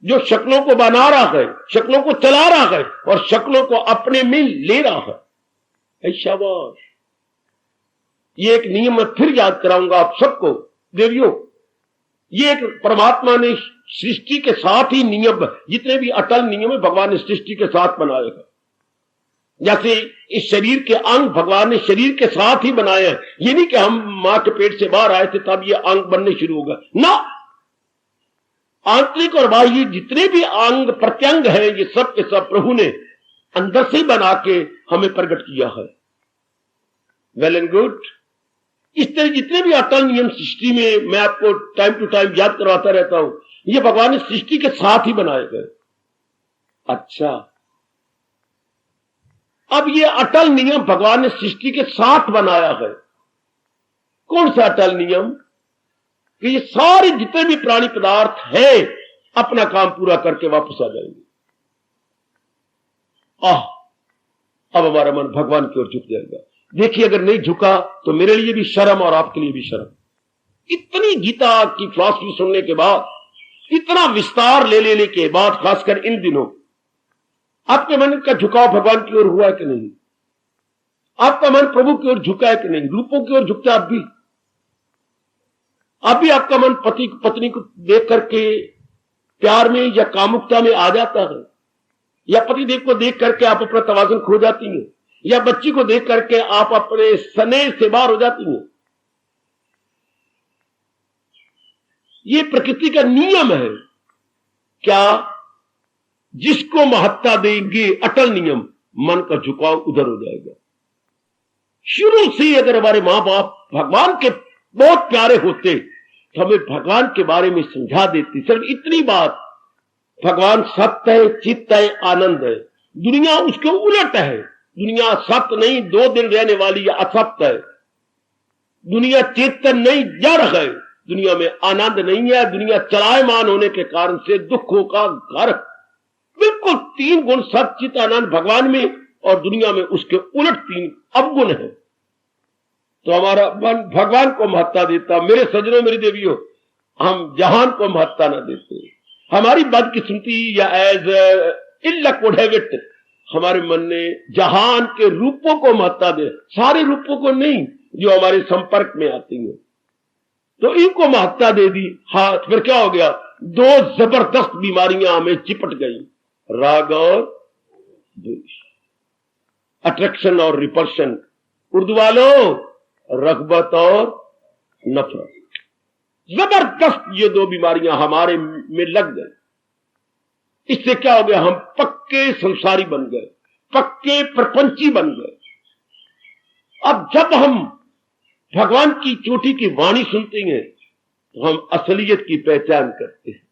जो शक्लों को बना रहा है, शक्लों को चला रहा है और शक्लों को अपने में ले रहा है। शाबाश। ये एक नियम मैं फिर याद कराऊंगा आप सबको देवियों। ये एक परमात्मा ने सृष्टि के साथ ही नियम, जितने भी अटल नियम है भगवान ने सृष्टि के साथ बनाए हैं। जैसे इस शरीर के अंग भगवान ने शरीर के साथ ही बनाए हैं। ये नहीं कि हम मां के पेट से बाहर आए थे तब ये अंग बनने शुरू होगा ना। आंतरिक और बाह्य जितने भी अंग प्रत्यंग हैं, ये सब के सब प्रभु ने अंदर से ही बना के हमें प्रकट किया है। Well and good. इस तरह जितने भी अटल नियम सृष्टि में मैं आपको टाइम टू टाइम याद करवाता रहता हूं, ये भगवान ने सृष्टि के साथ ही बनाए गए। अच्छा, अब ये अटल नियम भगवान ने सृष्टि के साथ बनाया है। कौन सा अटल नियम? कि ये सारे जितने भी प्राणी पदार्थ हैं अपना काम पूरा करके वापस आ जाएंगे। अब हमारा मन भगवान की ओर झुक जाएगा। देखिए, अगर नहीं झुका तो मेरे लिए भी शर्म और आपके लिए भी शर्म। इतनी गीता की फिलॉसफी सुनने के बाद, इतना विस्तार ले लेने के बाद, खासकर इन दिनों, आपके मन का झुकाव भगवान की ओर हुआ है कि नहीं? आपका मन प्रभु की ओर झुका है कि नहीं? रूपों की ओर झुकता आप भी आपका मन पति पत्नी को देख करके प्यार में या कामुकता में आ जाता है, या पति देव को देख करके आप अपना तवाज़ुन खो जाती हैं, या बच्ची को देख करके आप अपने स्नेह से बाहर हो जाती हैं। ये प्रकृति का नियम है। क्या? जिसको महत्ता देंगे, अटल नियम, मन का झुकाव उधर हो जाएगा। शुरू से अगर हमारे मां बाप भगवान के बहुत प्यारे होते तो हमें भगवान के बारे में समझा देती। सिर्फ इतनी बात, भगवान सत्य है, चित्त है, आनंद है। दुनिया उसके उलट है। दुनिया सत्य नहीं, 2 दिन रहने वाली असत्य है। दुनिया चेतन नहीं, जड़ है। दुनिया में आनंद नहीं है। दुनिया चलायमान होने के कारण से दुखों का घर। बिल्कुल 3 गुण सत्य, चित्त, आनंद भगवान में, और दुनिया में उसके उलट 3 अवगुण है। तो हमारा मन भगवान को महत्ता देता। मेरे सज्जनों, मेरी देवियों, हम जहान को महत्ता न देते। हमारी बदकिस्मती या एज इलक वुड हैव इट, हमारे मन ने जहान के रूपों को महत्ता दे, सारे रूपों को नहीं जो हमारे संपर्क में आती हैं, तो इनको महत्ता दे दी। हाँ, फिर क्या हो गया? 2 जबरदस्त बीमारियां हमें चिपट गई, राग और द्वेष, अट्रैक्शन और रिपल्शन। उर्दू वालों, रगबत और नफरत। जबरदस्त ये 2 बीमारियां हमारे में लग गई। इससे क्या हो गया? हम पक्के संसारी बन गए, पक्के प्रपंची बन गए। अब जब हम भगवान की चोटी की वाणी सुनते हैं तो हम असलियत की पहचान करते हैं।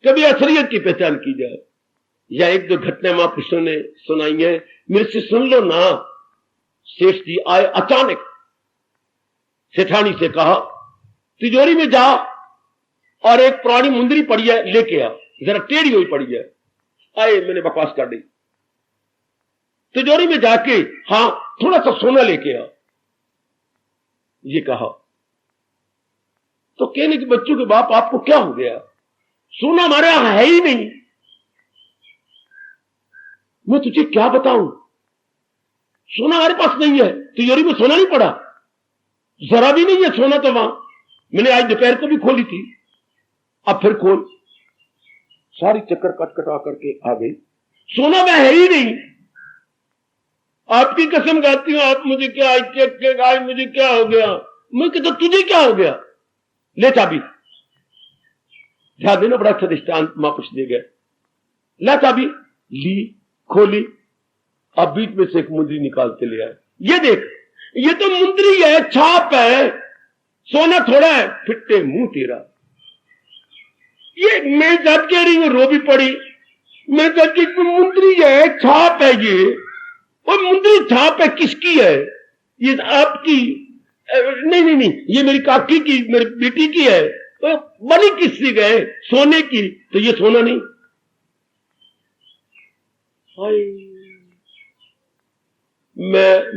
कभी असलियत की पहचान की जाए, या 1-2 घटना महापुरुषों ने सुनाई है, मेरे से सुन लो ना। सेठ जी आए अचानक, सेठानी से कहा तिजोरी में जा और एक पुरानी मुंदरी पड़ी है लेके आ, जरा टेढ़ी हुई पड़ी है। आए, मैंने बकवास कर दी। तिजोरी में जाके हाँ थोड़ा सा सोना लेके आ, ये कहा। तो कहने के बच्चों के बाप, आपको क्या हो गया? सोना हमारे यहां है ही नहीं। मैं तुझे क्या बताऊं, सोना हमारे पास नहीं है। तिजोरी में सोना नहीं पड़ा, जरा भी नहीं है सोना तो वहां। मैंने आज दोपहर को भी खोली थी, अब फिर खोल, सारी चक्कर कट कटा करके आ गई, सोना में है ही नहीं। आपकी कसम खाती हूं, आप मुझे क्या आज मुझे क्या हो गया? मैं कहता तुझे क्या हो गया? ले चाबी। ध्यान देना, बड़ा अच्छा दृष्टांत महापुरुष दे गए। ला चाबी, ली, खोली, अब बीच में से एक मुंदरी निकाल के ले आए। ये देख, ये तो मुंदरी है, छाप है, सोना थोड़ा है। फिट्टे मुंह तेरा, ये मैं जब कह रही हूं रो भी पड़ी। मैं कहती मुंदरी है, छाप है ये, और मुंदरी छाप है किसकी है? ये आपकी? नहीं नहीं नहीं, ये मेरी काकी की, मेरी बेटी की है। तो बनी किससे गए? सोने की। तो ये सोना नहीं।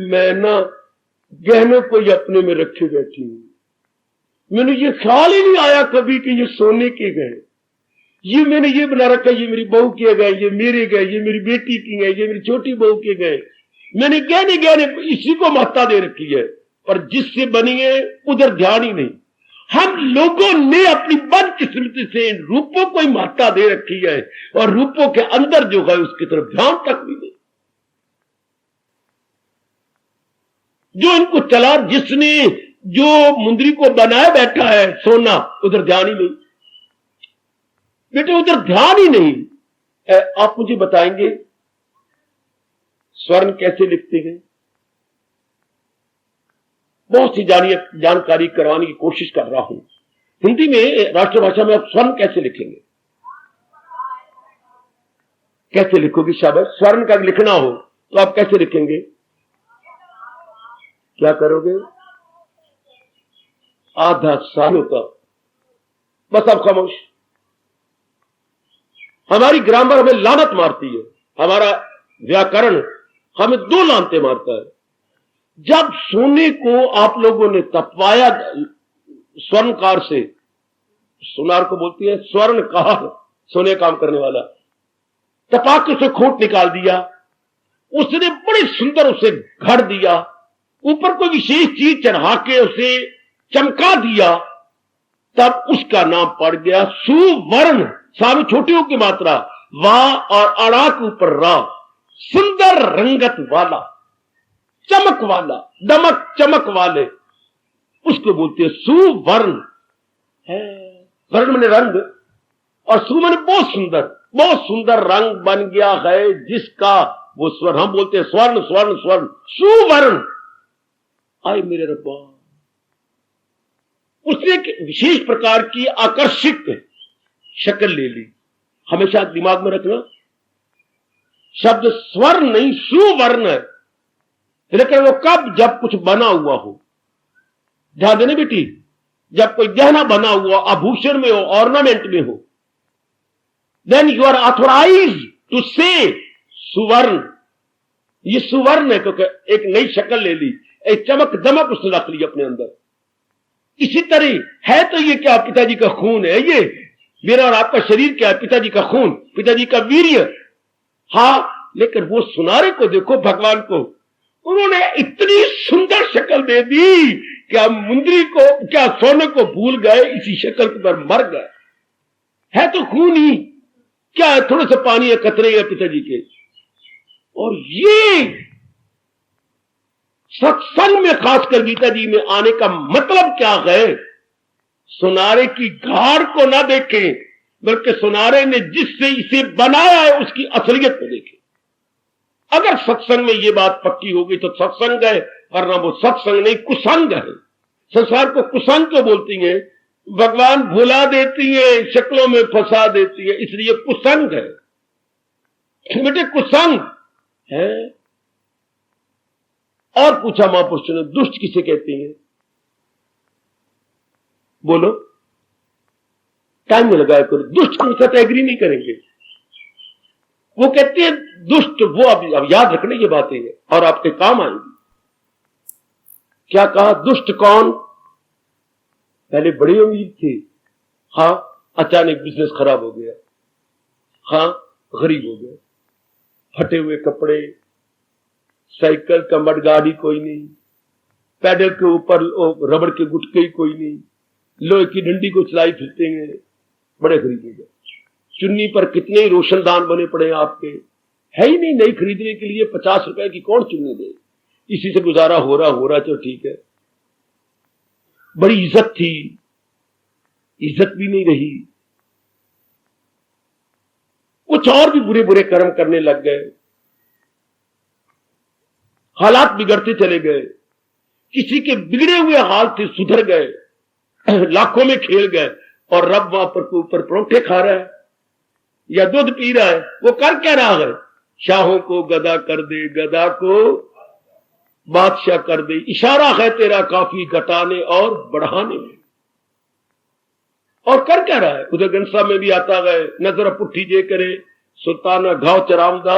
मैं ना गहनों को ही अपने में रखे बैठी हूं। मैंने ये ख्याल ही नहीं आया कभी कि ये सोने के गए। ये मैंने ये बना रखा, ये मेरी बहू के गए, ये मेरे गए, ये मेरी बेटी की गए, ये मेरी छोटी बहू के गए। मैंने गहने गहने इसी को महत्ता दे रखी है, पर जिससे बनी है उधर ध्यान ही नहीं। हम लोगों ने अपनी बदकिस्मती से इन रूपों को ही महत्ता दे रखी है, और रूपों के अंदर जो है उसकी तरफ ध्यान तक भी नहीं। जो इनको चला, जिसने जो मुंदरी को बनाए बैठा है सोना, उधर ध्यान ही नहीं। बेटे उधर ध्यान ही नहीं। आप मुझे बताएंगे स्वर्ण कैसे लिखते हैं? बहुत सी जानकारी करवाने की कोशिश कर रहा हूं। हिंदी में राष्ट्रभाषा में आप स्वर्ण कैसे लिखेंगे? कैसे लिखोगे? शाबाश। स्वर्ण का लिखना हो तो आप कैसे लिखेंगे? क्या करोगे? आधा साल होता, बस आप खामोश। हमारी ग्रामर हमें लानत मारती है, हमारा व्याकरण हमें 2 लानते मारता है। जब सोने को आप लोगों ने तपवाया स्वर्णकार से, सुनार को बोलती है स्वर्णकार, सोने काम करने वाला, तपा के उसे खोट निकाल दिया, उसने बड़े सुंदर उसे घड़ दिया, ऊपर कोई विशेष चीज चढ़ा के उसे चमका दिया, तब उसका नाम पड़ गया सुवर्ण। सामने छोटी की मात्रा, वाह और अड़ा के ऊपर रा, सुंदर रंगत वाला, चमक वाला, दमक चमक वाले, उसको बोलते हैं सुवर्ण। वर्ण मैंने रंग, और सु मैंने बहुत सुंदर रंग बन गया है जिसका, वो स्वर्ण। हम बोलते हैं स्वर्ण स्वर्ण स्वर्ण, सुवर्ण। आए मेरे रब्बा, उसने एक विशेष प्रकार की आकर्षक शक्ल ले ली, हमेशा दिमाग में रखना, शब्द स्वर्ण नहीं सुवर्ण है, लेकिन वो कब, जब कुछ बना हुआ हो। ध्यान देने बेटी, जब कोई गहना बना हुआ आभूषण में हो, ऑर्नामेंट में हो, then you are authorize to say सुवर्ण। ये सुवर्ण है क्योंकि एक नई शक्ल ले ली, एक चमक दमक उसने रख ली अपने अंदर। इसी तरह है तो ये क्या, पिताजी का खून है, ये मेरा और आपका शरीर क्या है, पिताजी का खून, पिताजी का वीर्य। हाँ, लेकिन वो सुनारे को देखो, भगवान को उन्होंने इतनी सुंदर शक्ल दे दी, क्या मुंदरी को, क्या सोने को भूल गए, इसी शक्ल पर मर गए। है तो खून ही, क्या है, थोड़े से पानी या कतरे या पिताजी के। और ये सत्संग में, खासकर गीता जी में आने का मतलब क्या है, सुनारे की घाड़ को ना देखें, बल्कि सुनारे ने जिससे इसे बनाया है उसकी असलियत को देखें। अगर सत्संग में ये बात पक्की होगी तो सत्संग है, वरना वो सत्संग नहीं, कुसंग है। संसार को कुसंग क्यों बोलती हैं? भगवान भुला देती है, शक्लों में फंसा देती है, इसलिए कुसंग है। बेटे कुसंग है। और पूछा महापुरुषों ने, दुष्ट किसे कहते हैं? बोलो, टाइम में लगाया करो, दुष्ट के साथ एग्री नहीं करेंगे। वो कहते हैं दुष्ट, वो अब याद रखने की बातें हैं और आपके काम आएंगी। क्या कहा? दुष्ट कौन? पहले बड़ी उम्मीद थी, हाँ, अचानक बिजनेस खराब हो गया, हाँ, गरीब हो गए, फटे हुए कपड़े, साइकिल का मडगाड़ी कोई नहीं, पैडल के ऊपर रबड़ के गुटके ही कोई नहीं, लोहे की डंडी को चलाई फिरते हैं, बड़े गरीब हो गए। चुन्नी पर कितने ही रोशनदान बने पड़े आपके, है ही नहीं नई खरीदने के लिए, 50 रुपए की कौन चुन्नी दे, इसी से गुजारा हो रहा तो ठीक है। बड़ी इज्जत थी, इज्जत भी नहीं रही, कुछ और भी बुरे बुरे कर्म करने लग गए, हालात बिगड़ते चले गए। किसी के बिगड़े हुए हाल थे सुधर गए, लाखों में खेल गए, और रब वहां पर ऊपर परोठे खा रहा है या दूध पी रहा है। वो कर क्या रहा है? शाहों को गदा कर दे, गदा को बादशाह कर दे, इशारा है तेरा काफी घटाने और बढ़ाने में। और कर क्या रहा है? उधर गंसा में भी आता है, नजर पुट्ठी जे करे सुल्ताना घाव चरामदा,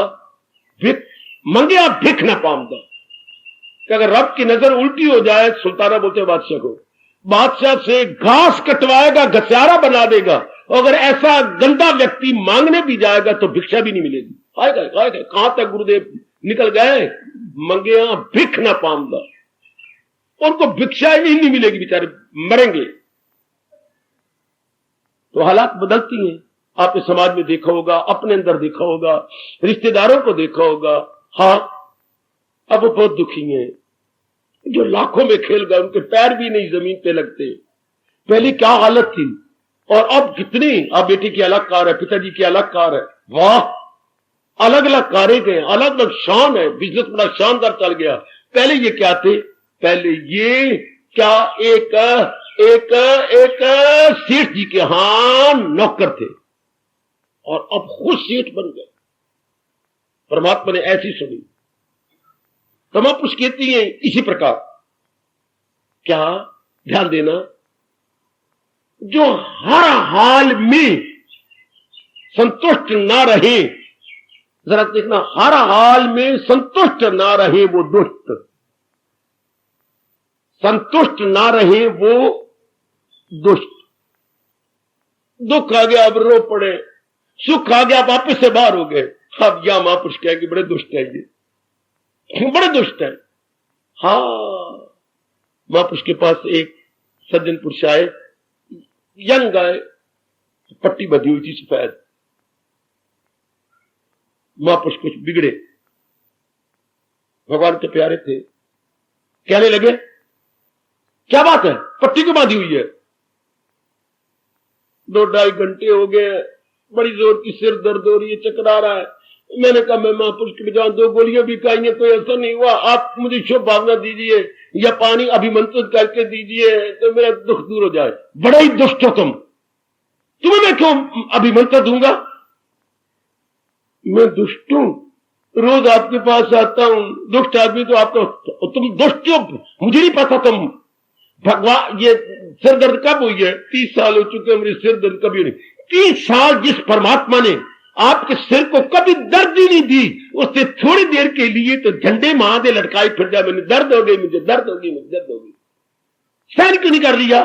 भिख मंगिया भिख न पामदा। कि अगर रब की नजर उल्टी हो जाए, सुल्ताना बोलते बादशाह को, बादशाह से घास कटवाएगा, घसियारा बना देगा, और अगर ऐसा गंदा व्यक्ति मांगने भी जाएगा तो भिक्षा भी नहीं मिलेगी। आएगा कहां तक गुरुदेव निकल गए? मंगिया भिख न पामदा, उनको भिक्षा ही नहीं मिलेगी, बेचारे मरेंगे। तो हालात बदलती हैं। आपने समाज में देखा होगा, अपने अंदर देखा होगा, रिश्तेदारों को देखा होगा। हाँ, अब वो बहुत दुखी हैं, जो लाखों में खेल गए, उनके पैर भी नहीं जमीन पे लगते। पहले क्या हालत थी और अब कितनी। अब बेटी की अलग कार है, पिताजी की अलग कार है, वाह, अलग अलग कारें गए, अलग अलग शान है, बिजनेस बड़ा शानदार चल गया। पहले ये क्या थे? पहले ये क्या एक एक एक सेठ जी के हां नौकर थे, और अब खुद सेठ बन गए। परमात्मा ने ऐसी सुनी। तो महापुरुष कहती हैं इसी प्रकार, क्या ध्यान देना, जो हर हाल में संतुष्ट ना रहे, जरा देखना, हर हाल में संतुष्ट ना रहे वो दुष्ट, संतुष्ट ना रहे वो दुष्ट। दुख आ गया अब रो पड़े, सुख आ गया वापस से बाहर हो गए। अब या महापुरुष कहेंगे बड़े दुष्ट है, ये बड़े दुष्ट है। हाँ, महापुरुष के पास एक सज्जन पुरुष आए, यंग आए, पट्टी बंधी हुई थी सफेद। महापुरुष कुछ बिगड़े, भगवान के प्यारे थे, कहने लगे क्या बात है, पट्टी क्यों बांधी हुई है? 2-2.5 घंटे हो गए, बड़ी जोर की सिर दर्द हो रही है, चक्कर आ रहा है। मैंने कहा मैं महापुरुष की बजाय 2 गोलियां भी खाई हैं, कोई असर नहीं हुआ, आप मुझे शुभ भावना दीजिए या पानी अभिमंत्रित करके दीजिए तो मेरा दुख दूर हो जाए। बड़ा ही दुष्ट हो तुम, तुम्हें मैं क्यों अभिमंत्रण दूंगा? मैं दुष्ट हूं, रोज आपके पास आता हूं, दुष्ट आदमी तो आपको, तुम दुष्ट क्यों, मुझे नहीं पता तुम भगवान, ये सिर दर्द कब हुई है? 30 साल हो चुके, मेरे सिर दर्द कभी नहीं। 30 साल जिस परमात्मा ने आपके सिर को कभी दर्द ही नहीं दी, उससे थोड़ी देर के लिए तो झंडे मां दे लटकाई फिर जाए, मैंने दर्द हो गई, मुझे दर्द होगी, मुझे दर्द होगी, सहन क्यों नहीं कर लिया?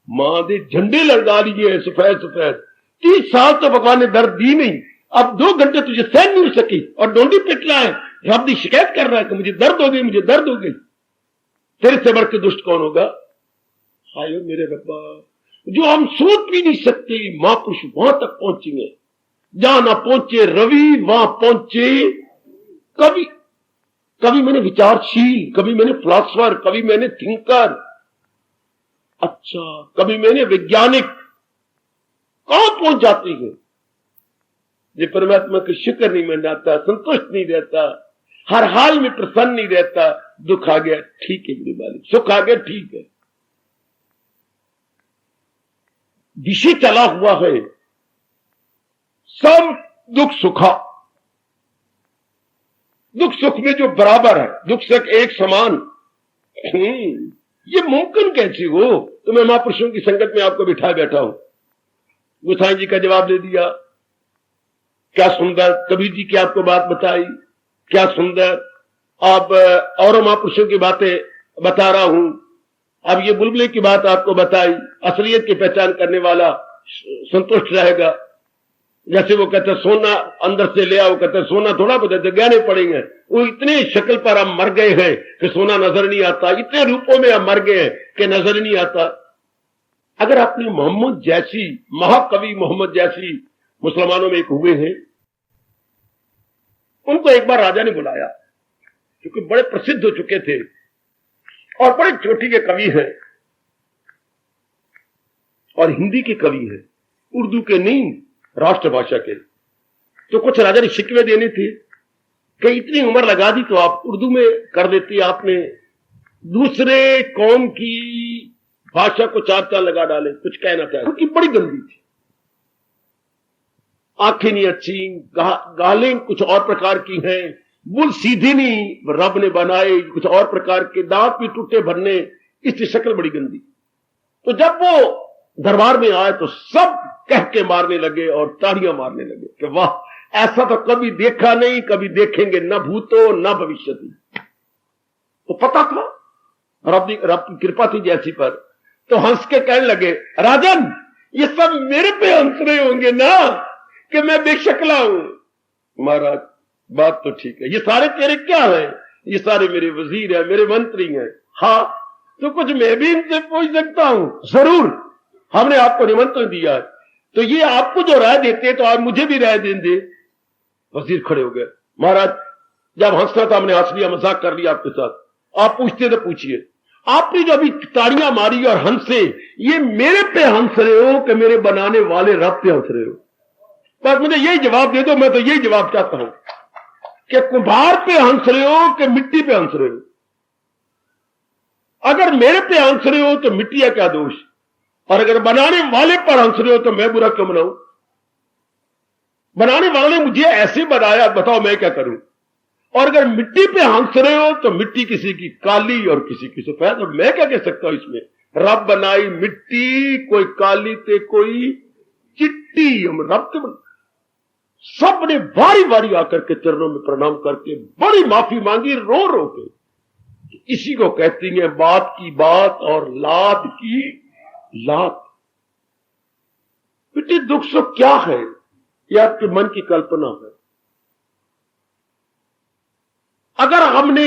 मां दे झंडे लगा लिए सफेद सफेद। 30 साल तो भगवान ने दर्द दी नहीं, अब 2 घंटे तुझे सहन नहीं हो सकी और डोंडी पिट रहा है, रब की शिकायत कर रहा है कि मुझे दर्द हो गई, मुझे दर्द हो गई। तेरे से बढ़ के दुष्ट कौन होगा? हाय मेरे रब्बा, जो हम सोच भी नहीं सकते महापुरुष वहां तक पहुंचेंगे, जहां ना पहुंचे रवि वहां पहुंचे कवि। कभी मैंने विचारशील, कभी मैंने फिलोसफर, कभी मैंने थिंकर, अच्छा कभी मैंने वैज्ञानिक, कहां पहुंच जाती है? ये परमात्मा का शुक्र नहीं मनाता, संतुष्ट नहीं रहता, हर हाल में प्रसन्न नहीं रहता। दुख आ गया ठीक है मेरे मालिक, सुख आ गया ठीक है, विषय चला हुआ है, सब दुख सुखा, दुख सुख में जो बराबर है, दुख सुख एक समान, ये मुमकिन कैसे हो? तो मैं महापुरुषों की संगत में आपको बिठाए बैठा हूं, गोसाई जी का जवाब दे दिया, क्या सुंदर, कबीर जी की आपको बात बताई, क्या सुंदर, आप और महापुरुषों की बातें बता रहा हूं, अब ये बुलबुले की बात आपको बताई, असलियत की पहचान करने वाला संतुष्ट रहेगा। जैसे वो कहते सोना अंदर से ले आओ, कहते सोना थोड़ा बताते गहने पड़ेंगे, वो इतने शक्ल पर हम मर गए हैं कि सोना नजर नहीं आता, इतने रूपों में हम मर गए हैं कि नजर नहीं आता। अगर आपने मोहम्मद जैसी, महाकवि मोहम्मद जैसी मुसलमानों में एक हुए हैं, उनको एक बार राजा ने बुलाया, क्योंकि बड़े प्रसिद्ध हो चुके थे और बड़े चोटी के कवि हैं और हिंदी के कवि हैं, उर्दू के नहीं, राष्ट्रभाषा के। तो कुछ राजा ने शिकवे देने थे कि इतनी उम्र लगा दी तो आप उर्दू में कर देती, आपने दूसरे कौम की भाषा को 4 लगा डाले, कुछ कहना चाहे, उनकी बड़ी गंदी थी, आंखें नहीं अच्छी, गालें कुछ और प्रकार की हैं, बुल सीधी नहीं रब ने बनाए, कुछ और प्रकार के, दांत भी टूटे भरने, इसकी शक्ल बड़ी गंदी। तो जब वो दरबार में आए तो सब कह के मारने लगे और ताड़ियां मारने लगे कि वाह, ऐसा तो कभी देखा नहीं, कभी देखेंगे, न भूतो न भविष्यति। तो पता था रब की कृपा थी जैसी पर, तो हंस के कहने लगे, राजन ये सब मेरे पे हंस रहे होंगे ना कि मैं बेशकला हूं। महाराज बात तो ठीक है, ये सारे तेरे क्या है? ये सारे मेरे वजीर है, मेरे मंत्री हैं। हाँ तो कुछ मैं भी इनसे पूछ सकता हूं? जरूर, हमने आपको निमंत्रण दिया है, तो ये आपको जो राय देते हैं तो आप मुझे भी राय देंगे। वजीर खड़े हो गए, महाराज जब हंसना था हमने हंस लिया, मजाक कर लिया आपके साथ, आप पूछते तो पूछिए। आपने जो अभी ताड़ियां मारी और हंसे, ये मेरे पे हंस रहे हो कि मेरे बनाने वाले रब पे हंस रहे हो? बस मुझे यही जवाब दे दो, मैं तो यही जवाब चाहता हूं कि कुम्हार पे हंस रहे हो कि मिट्टी पे हंस रहे हो? अगर मेरे पे हंस रहे हो तो मिट्टी का क्या दोष, और अगर बनाने वाले पर हंस रहे हो तो मैं बुरा क्यों बनाऊं? बनाने वाले ने मुझे ऐसे बनाया, बताओ मैं क्या करूं? और अगर मिट्टी पे हंस रहे हो तो मिट्टी किसी की काली और किसी की सफेद, और मैं क्या कह सकता हूं इसमें? रब बनाई मिट्टी, कोई काली ते कोई चिट्टी, हम रब के सब ने बारी बारी आकर के चरणों में प्रणाम करके बड़ी माफी मांगी, रो रो के। इसी को कहती है बात की बात और लाद की लात। बेटे दुख सुख क्या है? यह आपके मन की कल्पना है। अगर हमने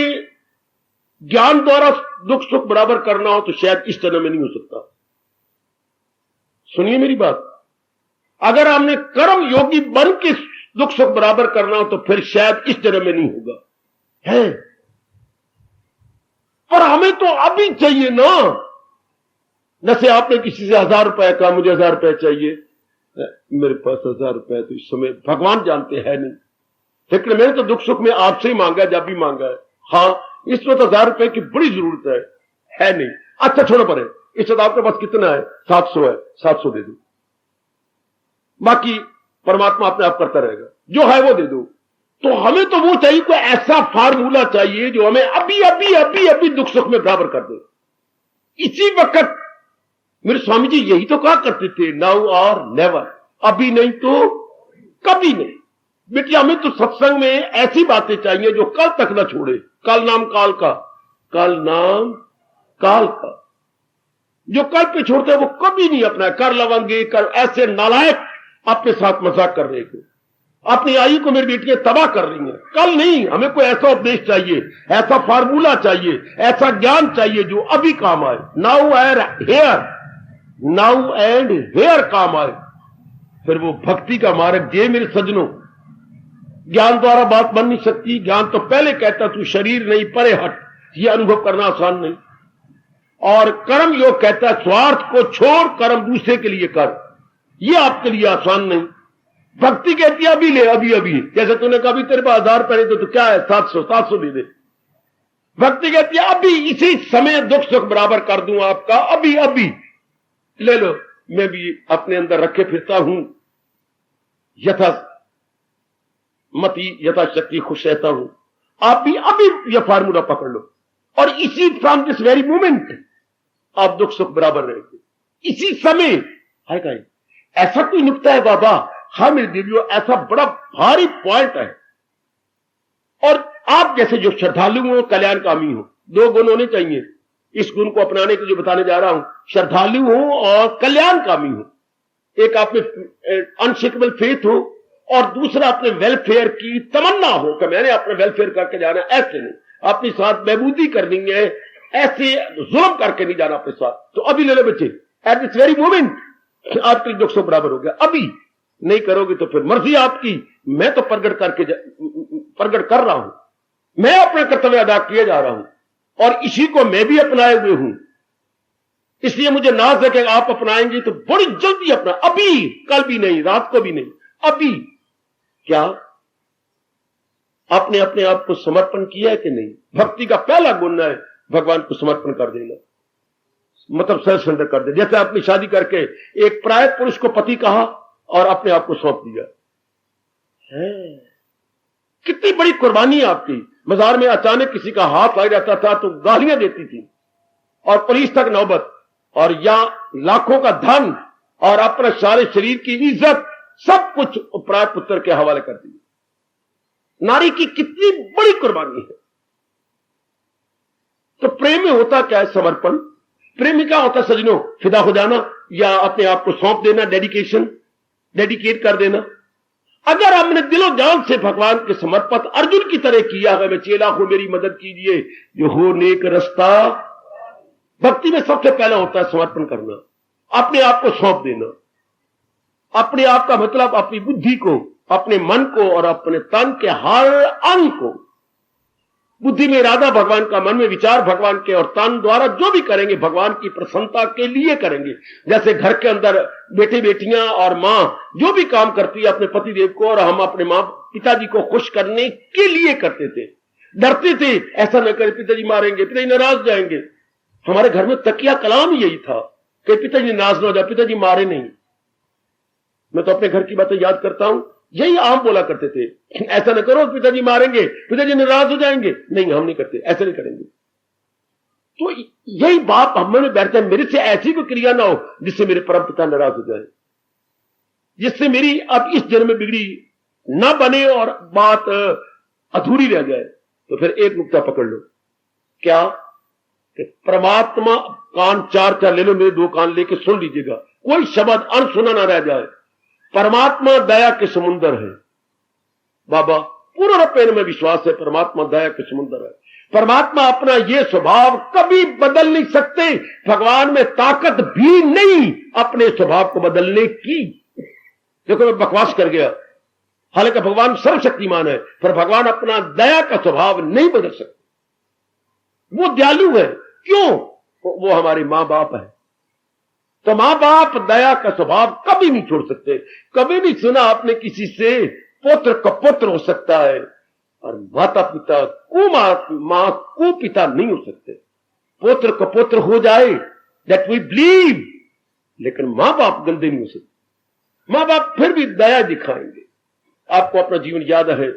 ज्ञान द्वारा दुख सुख बराबर करना हो तो शायद इस तरह में नहीं हो सकता। सुनिए मेरी बात, अगर हमने कर्म योगी बन के दुख सुख बराबर करना हो तो फिर शायद इस तरह में नहीं होगा है। पर हमें तो अभी चाहिए ना। जैसे आपने किसी से 1000 रुपए कहा, मुझे 1000 रुपए चाहिए, मेरे पास 1000 रुपए तो इस समय भगवान जानते हैं नहीं, लेकिन मैंने तो दुख सुख में आपसे ही मांगा है, जब भी मांगा है। हाँ इसमें तो 1000 रुपए की बड़ी जरूरत है नहीं। अच्छा छोड़ो परे, इस वक्त आपके पास कितना है? 700 है, 700 दे दो, बाकी परमात्मा अपने आप करता रहेगा, जो है वो दे दो। तो हमें तो वो चाहिए, कोई ऐसा फार्मूला चाहिए जो हमें अभी अभी अभी अभी दुख सुख में बराबर कर दे। इसी वक्त मेरे स्वामी जी यही तो कहा करते थे, नाउ और नेवर, अभी नहीं तो कभी नहीं। बेटिया हमें तो सत्संग में ऐसी बातें चाहिए जो कल तक न छोड़े। कल नाम काल का, कल नाम काल का, जो कल पे छोड़ते हैं वो कभी नहीं अपना कर लवेंगे, कर ऐसे नालायक आपके साथ मजाक कर रहे थे। अपनी आयु को मेरी बेटियां तबाह कर रही हैं। कल नहीं, हमें कोई ऐसा उपदेश चाहिए, ऐसा फार्मूला चाहिए, ऐसा ज्ञान चाहिए जो अभी काम आए। Now and here, now and here काम आए। फिर वो भक्ति का मार्ग, जे मेरे सज्जनों, ज्ञान द्वारा बात बन नहीं सकती। ज्ञान तो पहले कहता तू शरीर नहीं परे हट, ये अनुभव करना आसान नहीं। और कर्म योग कहता है स्वार्थ को छोड़ कर्म दूसरे के लिए कर, ये आपके लिए आसान नहीं। भक्ति कहती है अभी ले, अभी अभी, जैसे तूने कहा अभी तेरे पास 1000 पड़े तो क्या है, 700 दे दे। भक्ति कहती है अभी इसी समय दुख सुख बराबर कर दूं आपका, अभी अभी ले लो। मैं भी अपने अंदर रखे फिरता हूं, यथा मति यथा शक्ति खुश रहता हूं। आप भी अभी यह फार्मूला पकड़ लो और इसी फ्रॉम दिस वेरी मोमेंट आप दुख सुख बराबर रहेंगे। इसी समय है कहीं ऐसा कोई नुकता है बाबा, हाँ मेरे देवियों, ऐसा बड़ा भारी पॉइंट है। और आप जैसे जो श्रद्धालु हो, कल्याणकामी हो, 2 गुण होने चाहिए। इस गुण को अपनाने के जो बताने जा रहा हूं, श्रद्धालु हो और कल्याणकामी हो। एक आप में अनशेकेबल फेथ हो और दूसरा अपने वेलफेयर की तमन्ना हो कि मैंने अपने वेलफेयर करके जाना। ऐसे नहीं, अपनी साथ बेबूदी करनी है, ऐसे जुल्म करके नहीं जाना अपने साथ। तो अभी ले लो बच्चे, एट दिस वेरी मोमेंट आपके दुख सुख बराबर हो गया। अभी नहीं करोगे तो फिर मर्जी आपकी। मैं तो प्रगट कर रहा हूं, मैं अपना कर्तव्य अदा किए जा रहा हूं और इसी को मैं भी अपनाए हुए हूं। इसलिए मुझे नाज है कि आप अपनाएंगे तो बड़ी जल्दी अपना, अभी, कल भी नहीं, रात को भी नहीं, अभी। क्या आपने अपने आप को समर्पण किया है कि नहीं? भक्ति का पहला गुण है भगवान को समर्पण कर देना, मतलब सेल्फ सरेंडर कर दे। जैसे आपने शादी करके एक प्राय पुरुष को पति कहा और अपने आप को सौंप दिया है। कितनी बड़ी कुर्बानी है आपकी। बाजार में अचानक किसी का हाथ आ जाता था तो गालियां देती थी और पुलिस तक नौबत, और या लाखों का धन और अपने सारे शरीर की इज्जत सब कुछ प्राय पुत्र के हवाले कर दी। नारी की कितनी बड़ी कुर्बानी है। तो प्रेम में होता क्या है? समर्पण। प्रेम में क्या होता है सजनों? फिदा हो जाना या अपने आप को सौंप देना, डेडिकेट कर देना। अगर हमने दिलो जान से भगवान के समर्पित अर्जुन की तरह किया है, मैं चेला हूं मेरी मदद कीजिए, जो हो नेक रास्ता। भक्ति में सबसे पहला होता है समर्पण करना, अपने आप को सौंप देना। अपने आप का मतलब अपनी बुद्धि को, अपने मन को और अपने तन के हर अंग को। बुद्धि में इरादा भगवान का, मन में विचार भगवान के, और तन द्वारा जो भी करेंगे भगवान की प्रसन्नता के लिए करेंगे। जैसे घर के अंदर बेटे बेटियां और मां जो भी काम करती है अपने पति देव को, और हम अपने मां पिताजी को खुश करने के लिए करते थे। डरते थे ऐसा न करें, पिताजी मारेंगे, पिताजी नाराज जाएंगे। हमारे घर में तकिया कलाम यही था कि पिताजी नाराज ना हो जाए, पिताजी मारे नहीं। मैं तो अपने घर की बातें याद करता हूं, यही आम बोला करते थे, ऐसा न करो पिताजी मारेंगे, पिताजी नाराज हो जाएंगे। नहीं, हम नहीं करते, ऐसे नहीं करेंगे। तो यही बात हम में बैठते हैं, मेरे से ऐसी कोई क्रिया ना हो जिससे मेरे परम पिता नाराज हो जाए, जिससे मेरी अब इस जन्म में बिगड़ी ना बने और बात अधूरी रह जाए। तो फिर एक नुक्ता पकड़ लो, क्या कि परमात्मा, कान चार ले लो, मेरे 2 कान लेके सुन लीजिएगा, कोई शब्द अनसुना ना रह जाए। परमात्मा दया के समुंदर है बाबा, पूर्ण रूप में विश्वास है परमात्मा दया के समुंदर है। परमात्मा अपना ये स्वभाव कभी बदल नहीं सकते। भगवान में ताकत भी नहीं अपने स्वभाव को बदलने की। देखो मैं बकवास कर गया, हालांकि भगवान सर्वशक्तिमान है, पर भगवान अपना दया का स्वभाव नहीं बदल सकते। वो दयालु है, क्यों? वो हमारे मां बाप है। तो मां बाप दया का स्वभाव कभी नहीं छोड़ सकते। कभी नहीं सुना आपने किसी से पुत्र का पुत्र हो सकता है और माता पिता मां को पिता नहीं हो सकते। पुत्र का पुत्र हो जाए, दैट वी बिलीव, लेकिन मां बाप गंदे नहीं हो सकते। मां बाप फिर भी दया दिखाएंगे। आपको अपना जीवन याद है,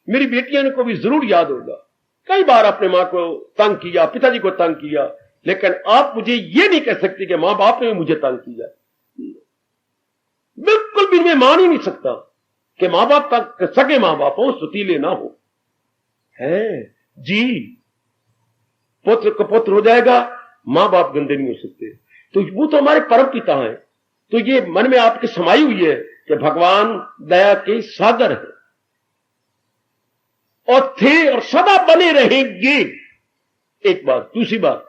मेरी बेटियों को भी जरूर याद होगा, कई बार अपने मां को तंग किया, पिताजी को तंग किया, लेकिन आप मुझे ये नहीं कह सकती कि मां बाप ने मुझे तंग किया। बिल्कुल भी मैं मान ही नहीं सकता कि मां बाप तक सगे मां बाप हो, सुतीले ना हो। है जी, पुत्र का पुत्र हो जाएगा, मां बाप गंदे नहीं हो सकते। तो वो तो हमारे परम पिता हैं। तो ये मन में आपके समाई हुई है कि भगवान दया के सागर है और थे और सदा बने रहेंगे। एक बात। दूसरी बात,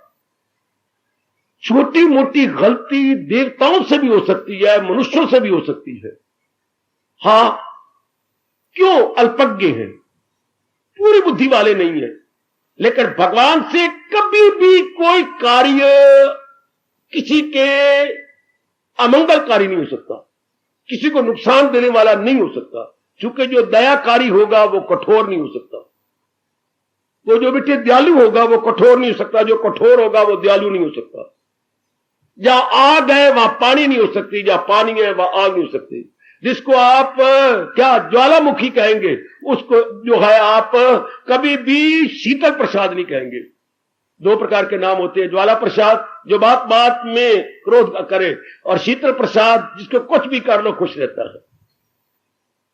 छोटी मोटी गलती देवताओं से भी हो सकती है, मनुष्यों से भी हो सकती है। हां, क्यों? अल्पज्ञ हैं, पूरी बुद्धि वाले नहीं है, लेकिन भगवान से कभी भी कोई कार्य किसी के अमंगलकारी नहीं हो सकता, किसी को नुकसान देने वाला नहीं हो सकता, क्योंकि जो दयाकारी होगा वो कठोर नहीं हो सकता। वो जो बेटे दयालु होगा वो कठोर नहीं हो सकता, जो कठोर होगा वो दयालु नहीं हो सकता। जहां आग है वहां पानी नहीं हो सकती, जहां पानी है वहां आग नहीं हो सकती। जिसको आप क्या ज्वालामुखी कहेंगे, उसको जो है आप कभी भी शीतल प्रसाद नहीं कहेंगे। दो प्रकार के नाम होते हैं, ज्वाला प्रसाद जो बात बात में क्रोध करे, और शीतल प्रसाद जिसको कुछ भी कर लो खुश रहता है।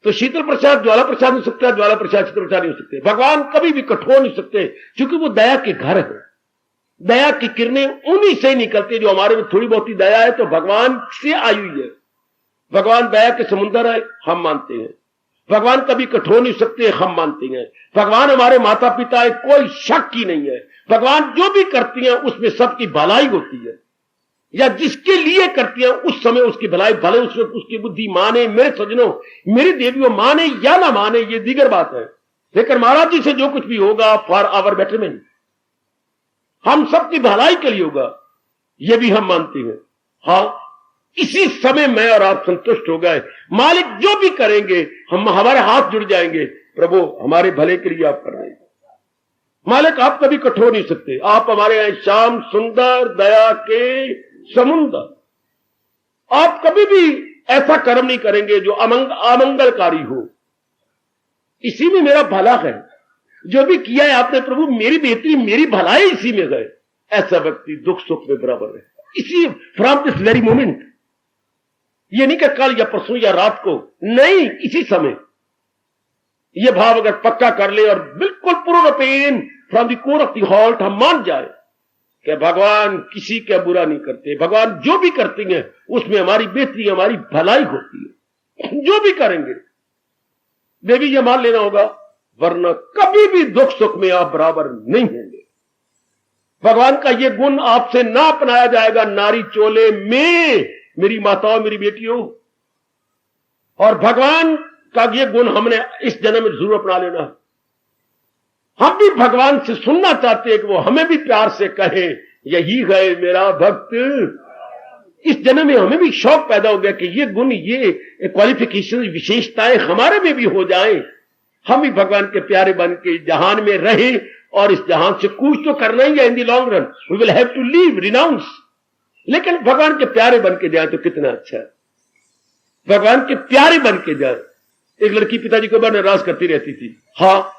तो शीतल प्रसाद ज्वाला प्रसाद नहीं हो सकता, ज्वाला प्रसाद शीतल प्रसाद नहीं हो सकते। भगवान कभी भी कठोर नहीं सकते, क्योंकि वो दया के घर है। दया की किरणें उन्हीं से निकलती, जो हमारे में थोड़ी बहुत दया है तो भगवान से आई हुई है। भगवान दया के समुद्र है, हम मानते हैं। भगवान कभी कठोर नहीं सकते, हम मानते हैं। भगवान हमारे माता पिता है, कोई शक ही नहीं है। भगवान जो भी करती हैं उसमें सबकी भलाई होती है, या जिसके लिए करती हैं उस समय उसकी भलाई, भले उसमें उसकी बुद्धि माने, मेरे सजनों, मेरी देवियों, माने या ना माने ये दीगर बात है, लेकिन महाराज जी से जो कुछ भी होगा फॉर आवर बेटरमेंट, हम सबकी भलाई के लिए होगा, ये भी हम मानते हैं। हाँ, इसी समय मैं और आप संतुष्ट हो गए, मालिक जो भी करेंगे हम, हमारे हाथ जुड़ जाएंगे, प्रभु हमारे भले के लिए आप कर रहे हैं। मालिक आप कभी कठोर नहीं सकते, आप हमारे यहां श्याम सुंदर दया के समुंदर, आप कभी भी ऐसा कर्म नहीं करेंगे जो अमंगलकारी हो। इसी में मेरा भला है, जो भी किया है आपने प्रभु, मेरी बेहतरी मेरी भलाई इसी में गए। ऐसा व्यक्ति दुख सुख में बराबर है, इसी फ्रॉम दिस वेरी मोमेंट। ये नहीं कि कल या परसों या रात को, नहीं, इसी समय ये भाव अगर पक्का कर ले और बिल्कुल पूर्ण pain from the core of the heart हम मान जाए कि भगवान किसी का बुरा नहीं करते, भगवान जो भी करते हैं उसमें हमारी बेहतरी, हमारी भलाई होती है। जो भी करेंगे देवी ये मान लेना होगा, वरना कभी भी दुख सुख में आप बराबर नहीं होंगे। भगवान का ये गुण आपसे ना अपनाया जाएगा नारी चोले में, मेरी माताओं, मेरी बेटियों, और भगवान का ये गुण हमने इस जन्म में जरूर अपना लेना है। हम भी भगवान से सुनना चाहते हैं कि वो हमें भी प्यार से कहे, यही है मेरा भक्त। इस जन्म में हमें भी शौक पैदा हो गया कि ये गुण, ये क्वालिफिकेशन, विशेषताएं हमारे में भी हो जाए, हम भी भगवान के प्यारे बन के जहान में रहे, और इस जहान से कुछ तो करना ही है। In the long run we will have to leave, renounce, लेकिन भगवान के प्यारे बन के जाए तो कितना अच्छा है। भगवान के प्यारे बन के जाए। एक लड़की पिताजी को बड़ा नाराज करती रहती थी, हाँ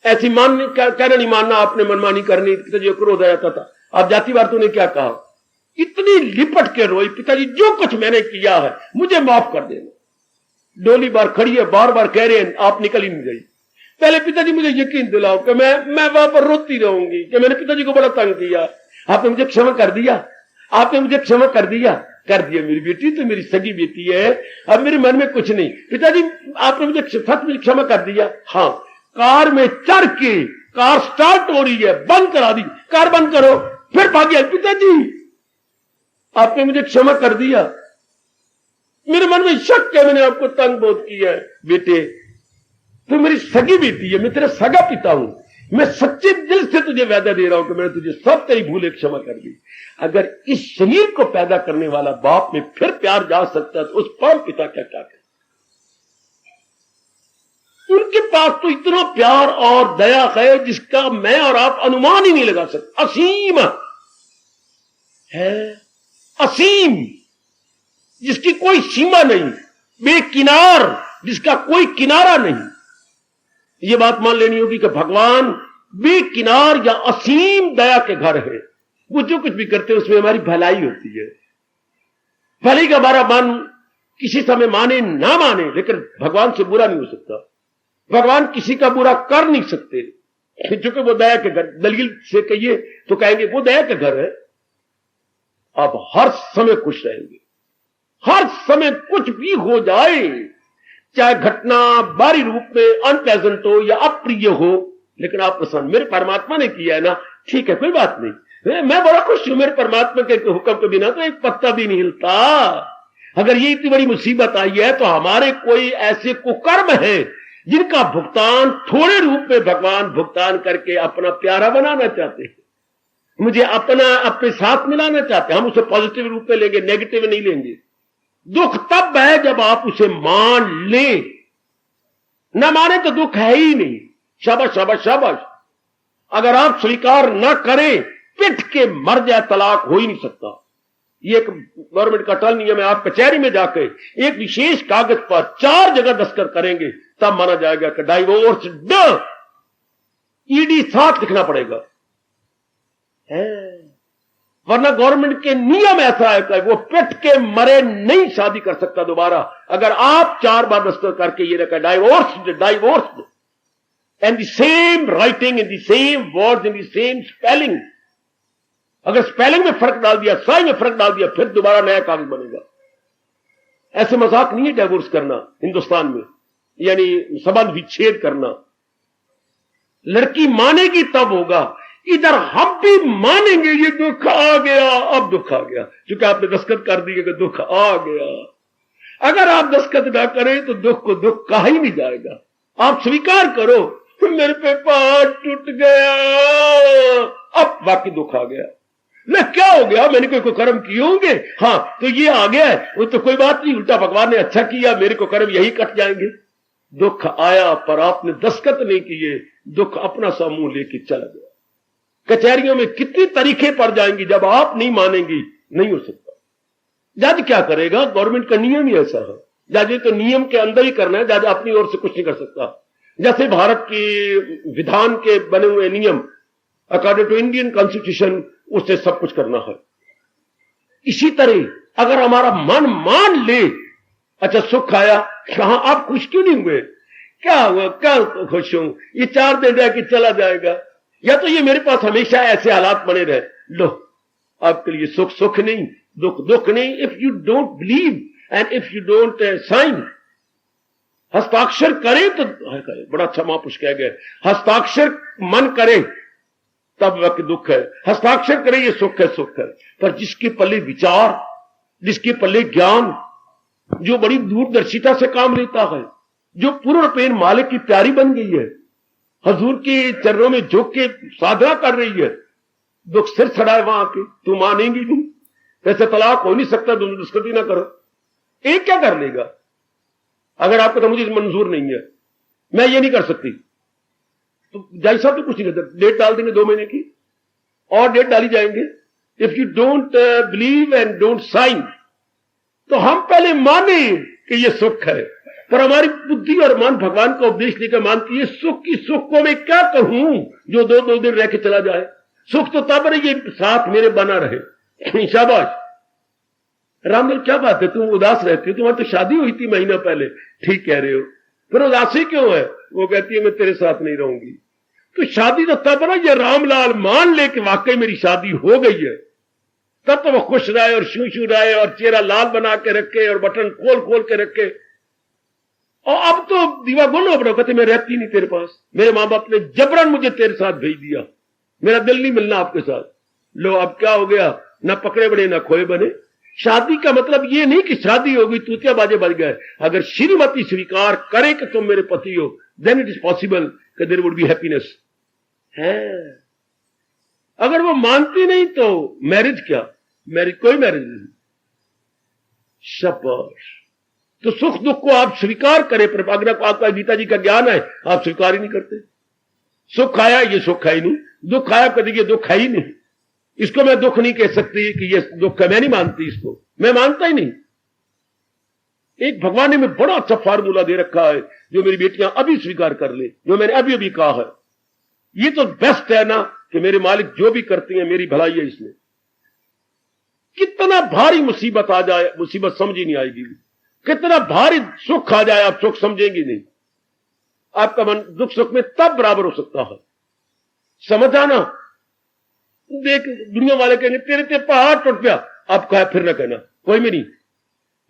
ऐसी कहना नहीं मानना, आपने मनमानी करनी, पिताजी को क्रोध आ जाता था। आप जातिवार तूने क्या कहा, इतनी लिपट के रोई, पिताजी जो कुछ मैंने किया है मुझे माफ कर देना। डोली बार खड़ी है, बार बार कह रहे हैं, आप निकल ही नहीं गई। पहले पिताजी मुझे यकीन दिलाओ कि मैं वहां पर रोती रहूंगी कि मैंने पिताजी को बड़ा तंग किया, आपने मुझे क्षमा कर दिया, आपने मुझे क्षमा कर दिया। कर दिया मेरी बेटी, तो मेरी सगी बेटी है, अब मेरे मन में कुछ नहीं। पिताजी आपने मुझे सच में क्षमा कर दिया। हाँ, कार में चढ़ के, कार स्टार्ट हो रही है, बंद करा दी, कार बंद करो, फिर भाग गया, पिताजी आपने मुझे क्षमा कर दिया। मेरे मन में शक है, मैंने आपको तंग बहुत किया है। बेटे तू मेरी सगी बेटी है, मैं तेरा सगा पिता हूं, मैं सच्चे दिल से तुझे वादा दे रहा हूं कि मैंने तुझे सब तेरी भूलें क्षमा कर दी। अगर इस शरीर को पैदा करने वाला बाप में फिर प्यार जा सकता है तो उस परम पिता क्या क्या करे। उनके पास तो इतना प्यार और दया है जिसका मैं और आप अनुमान ही नहीं लगा सकते। असीम है, असीम, जिसकी कोई सीमा नहीं। बेकिनार, जिसका कोई किनारा नहीं। ये बात मान लेनी होगी कि भगवान बेकिनार या असीम दया के घर है। वो जो कुछ भी करते हैं उसमें हमारी भलाई होती है। भलाई का हमारा मन किसी समय माने ना माने, लेकिन भगवान से बुरा नहीं हो सकता। भगवान किसी का बुरा कर नहीं सकते, क्योंकि वो दया के घर। दलील से कहिए तो कहेंगे वो दया के घर है। आप हर समय खुश रहेंगे, हर समय कुछ भी हो जाए, चाहे घटना बाहरी रूप में अनप्लेजेंट हो या अप्रिय हो, लेकिन आप प्रसन्न। मेरे परमात्मा ने किया है ना, ठीक है, कोई बात नहीं, मैं बड़ा खुश हूं। मेरे परमात्मा के हुक्म के बिना तो एक पत्ता भी नहीं हिलता। अगर ये इतनी बड़ी मुसीबत आई है तो हमारे कोई ऐसे कुकर्म है जिनका भुगतान थोड़े रूप में भगवान भुगतान करके अपना प्यारा बनाना चाहते हैं, मुझे अपने साथ मिलाना चाहते हैं। हम उसे पॉजिटिव रूप में लेंगे, नेगेटिव नहीं लेंगे। दुख तब है जब आप उसे मान लें, न माने तो दुख है ही नहीं। शाबाश शाबाश शाबाश। अगर आप स्वीकार न करें, पिट के मर जाए, तलाक हो ही नहीं सकता। ये एक गवर्नमेंट का टर्न नियम है। आप कचहरी में जाके एक विशेष कागज पर 4 जगह दस्तखत करेंगे, तब माना जाएगा कि डाइवोर्स ईडी साथ लिखना पड़ेगा। वरना गवर्नमेंट के नियम ऐसा है कि वो पिट के मरे नहीं शादी कर सकता दोबारा। अगर आप 4 बार दस्तखत करके ये रखा divorce and the same writing, in the same words, in the same spelling, अगर स्पेलिंग में फर्क डाल दिया, साई में फर्क डाल दिया, फिर दोबारा नया कागज बनेगा। ऐसे मजाक नहीं है डाइवोर्स करना हिंदुस्तान में, यानी संबंध विच्छेद करना। लड़की मानेगी तब होगा। इधर हम भी मानेंगे, ये दुख आ गया, अब दुख आ गया, क्योंकि आपने दस्तखत कर दिए कि दुख आ गया। अगर आप दस्तखत ना करें तो दुख को दुख कहा ही नहीं जाएगा। आप स्वीकार करो, मेरे पे पहाड़ टूट गया, अब बाकी दुख आ गया। ले क्या हो गया, मैंने कोई कर्म किए होंगे, हाँ तो ये आ गया है, वो तो कोई बात नहीं, उल्टा भगवान ने अच्छा किया, मेरे को कर्म यही कट जाएंगे। दुख आया पर आपने दस्तखत नहीं किए, दुख अपना सा मुंह लेके चला गया। कचहरियों में कितनी तरीके पड़ जाएंगी, जब आप नहीं मानेंगी नहीं हो सकता। जज क्या करेगा, गवर्नमेंट का नियम ही ऐसा है। जज तो नियम के अंदर ही करना है, जज अपनी ओर से कुछ नहीं कर सकता। जैसे भारत की विधान के बने हुए नियम, अकॉर्डिंग टू इंडियन कॉन्स्टिट्यूशन, उससे सब कुछ करना है। इसी तरह अगर हमारा मन मान ले, अच्छा सुख आया, कहां आप खुश क्यों नहीं हुए, क्या हुआ, क्या खुश हूं, ये 4 दिन रह के चला जाएगा, या तो ये मेरे पास हमेशा ऐसे हालात बने रहे। लो आपके लिए सुख सुख नहीं, दुख दुख नहीं। If you don't believe and if you don't sign, हस्ताक्षर करे तो करे, बड़ा अच्छा महापुरुष कह गए, हस्ताक्षर मन करे तब वक्त दुख है, हस्ताक्षर करे ये सुख है, सुख है। पर जिसके पल्ले विचार, जिसके पल्ले ज्ञान, जो बड़ी दूरदर्शिता से काम लेता है, जो पूर्ण पेन मालिक की प्यारी बन गई है, हजूर के चरणों में झुक के साधना कर रही है, दुख सिर चढ़ाए वहां के, तू मानेंगी नहीं, वैसे तलाक हो नहीं सकता, तुम दुष्कृति ना करो। एक क्या कर लेगा, अगर आपको तो मुझे मंजूर नहीं है, मैं ये नहीं कर सकती, तो जज साहब तो कुछ नहीं करते, डेट डाल देंगे 2 महीने की, और डेट डाली जाएंगे। If you don't believe and don't sign, तो हम पहले माने कि ये सुख है, पर हमारी बुद्धि और मन भगवान का उपदेश लेकर मानती है सुख की, सुख को मैं क्या कहूं जो 2 दिन रह के चला जाए। सुख तो तब रहे ये साथ मेरे बना रहे। शाबाश रामदेव, क्या बात है, तुम उदास रहती हो, तुम्हारी तो शादी हुई थी महीना पहले। ठीक कह रहे हो, फिर उदासी क्यों है, वो कहती है मैं तेरे साथ नहीं रहूंगी। तो शादी तो तब ना ये रामलाल मान ले कि वाकई मेरी शादी हो गई है, तब तो वो खुश रहे और शू रहे और चेहरा लाल बना के रखे और बटन खोल खोल के रखे। और अब तो दीवा गुल हो रहा, कहते मैं रहती नहीं तेरे पास, मेरे माँ बाप ने जबरन मुझे तेरे साथ भेज दिया, मेरा दिल नहीं मिलना आपके साथ। लो अब क्या हो गया, ना पकड़े बने ना खोए बने। शादी का मतलब ये नहीं कि शादी हो गई तूतिया बाजे बज गए। अगर श्रीमती स्वीकार करे कि तुम मेरे पति हो, देन इट इज पॉसिबल कि देयर वुड बी हैप्पीनेस है। अगर वो मानती नहीं तो मैरिज क्या, मैरिज कोई मैरिज नहीं। शाबाश। तो सुख दुख को आप स्वीकार करें, पर अगर आपका गीता जी का ज्ञान है आप स्वीकार ही नहीं करते। सुख आया ये सुख है ही नहीं, दुख आया कभी ये दुख है ही नहीं, इसको मैं दुख नहीं कह सकती कि ये दुख है, मैं नहीं मानती इसको, मैं मानता ही नहीं। एक भगवान ने में बड़ा अच्छा फार्मूला दे रखा है जो मेरी बेटियां अभी स्वीकार कर ले, जो मैंने अभी अभी कहा है। ये तो बेस्ट है ना कि मेरे मालिक जो भी करते हैं मेरी भलाई है इसमें। कितना भारी मुसीबत आ जाए, मुसीबत समझ ही नहीं आएगी। कितना भारी सुख आ जाए, आप सुख समझेंगे नहीं। आपका मन दुख सुख में तब बराबर हो सकता है। समझ आना। देख, दुनिया वाले कहेंगे तेरे ते पहाड़ टूट गया, आप कहा फिर ना कहना कोई में नहीं।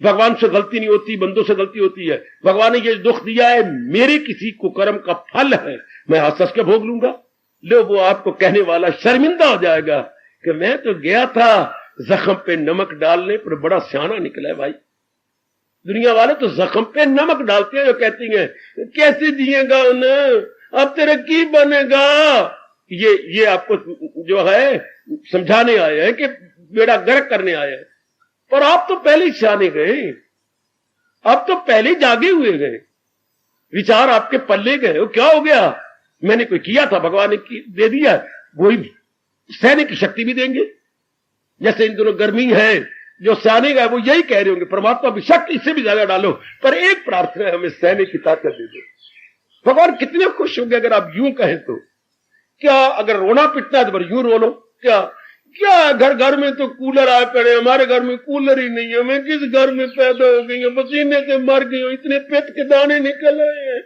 भगवान से गलती नहीं होती, बंदों से गलती होती है। भगवान ने ये दुख दिया है, मेरे किसी कुकर्म का फल है, मैं हंस हंस के भोग लूंगा। लो, वो आपको कहने वाला शर्मिंदा हो जाएगा कि मैं तो गया था जख्म पे नमक डालने पर, बड़ा सियाना निकला है भाई। दुनिया वाले तो जख्म पे नमक डालते हैं, जो कहती हैं कैसे जिएगा उन्हें, अब तेरा की बनेगा। ये आपको जो है समझाने आए हैं कि बेड़ा गर्क करने आए हैं। पर आप तो पहले ही सियाने गए, आप तो पहले ही जागे हुए गए, विचार आपके पल्ले गए। वो क्या हो गया, मैंने कोई किया था, भगवान ने दे दिया, वही सहने की शक्ति भी देंगे। जैसे इन दोनों गर्मी है, जो सियाने गए वो यही कह रहे होंगे परमात्मा बेशक इससे भी ज्यादा डालो, पर एक प्रार्थना है, हमें सहने की ताकत दे दो। भगवान कितने खुश होंगे अगर आप यूं कहें तो। क्या अगर रोना पिटना है तो यूं रो लो। क्या क्या घर घर में तो कूलर आए पड़े, हमारे घर में कूलर ही नहीं है, मैं किस घर में पैदा हो गई हूं, पसीने से मर गई हूं, इतने पेट के दाने निकल आए हैं,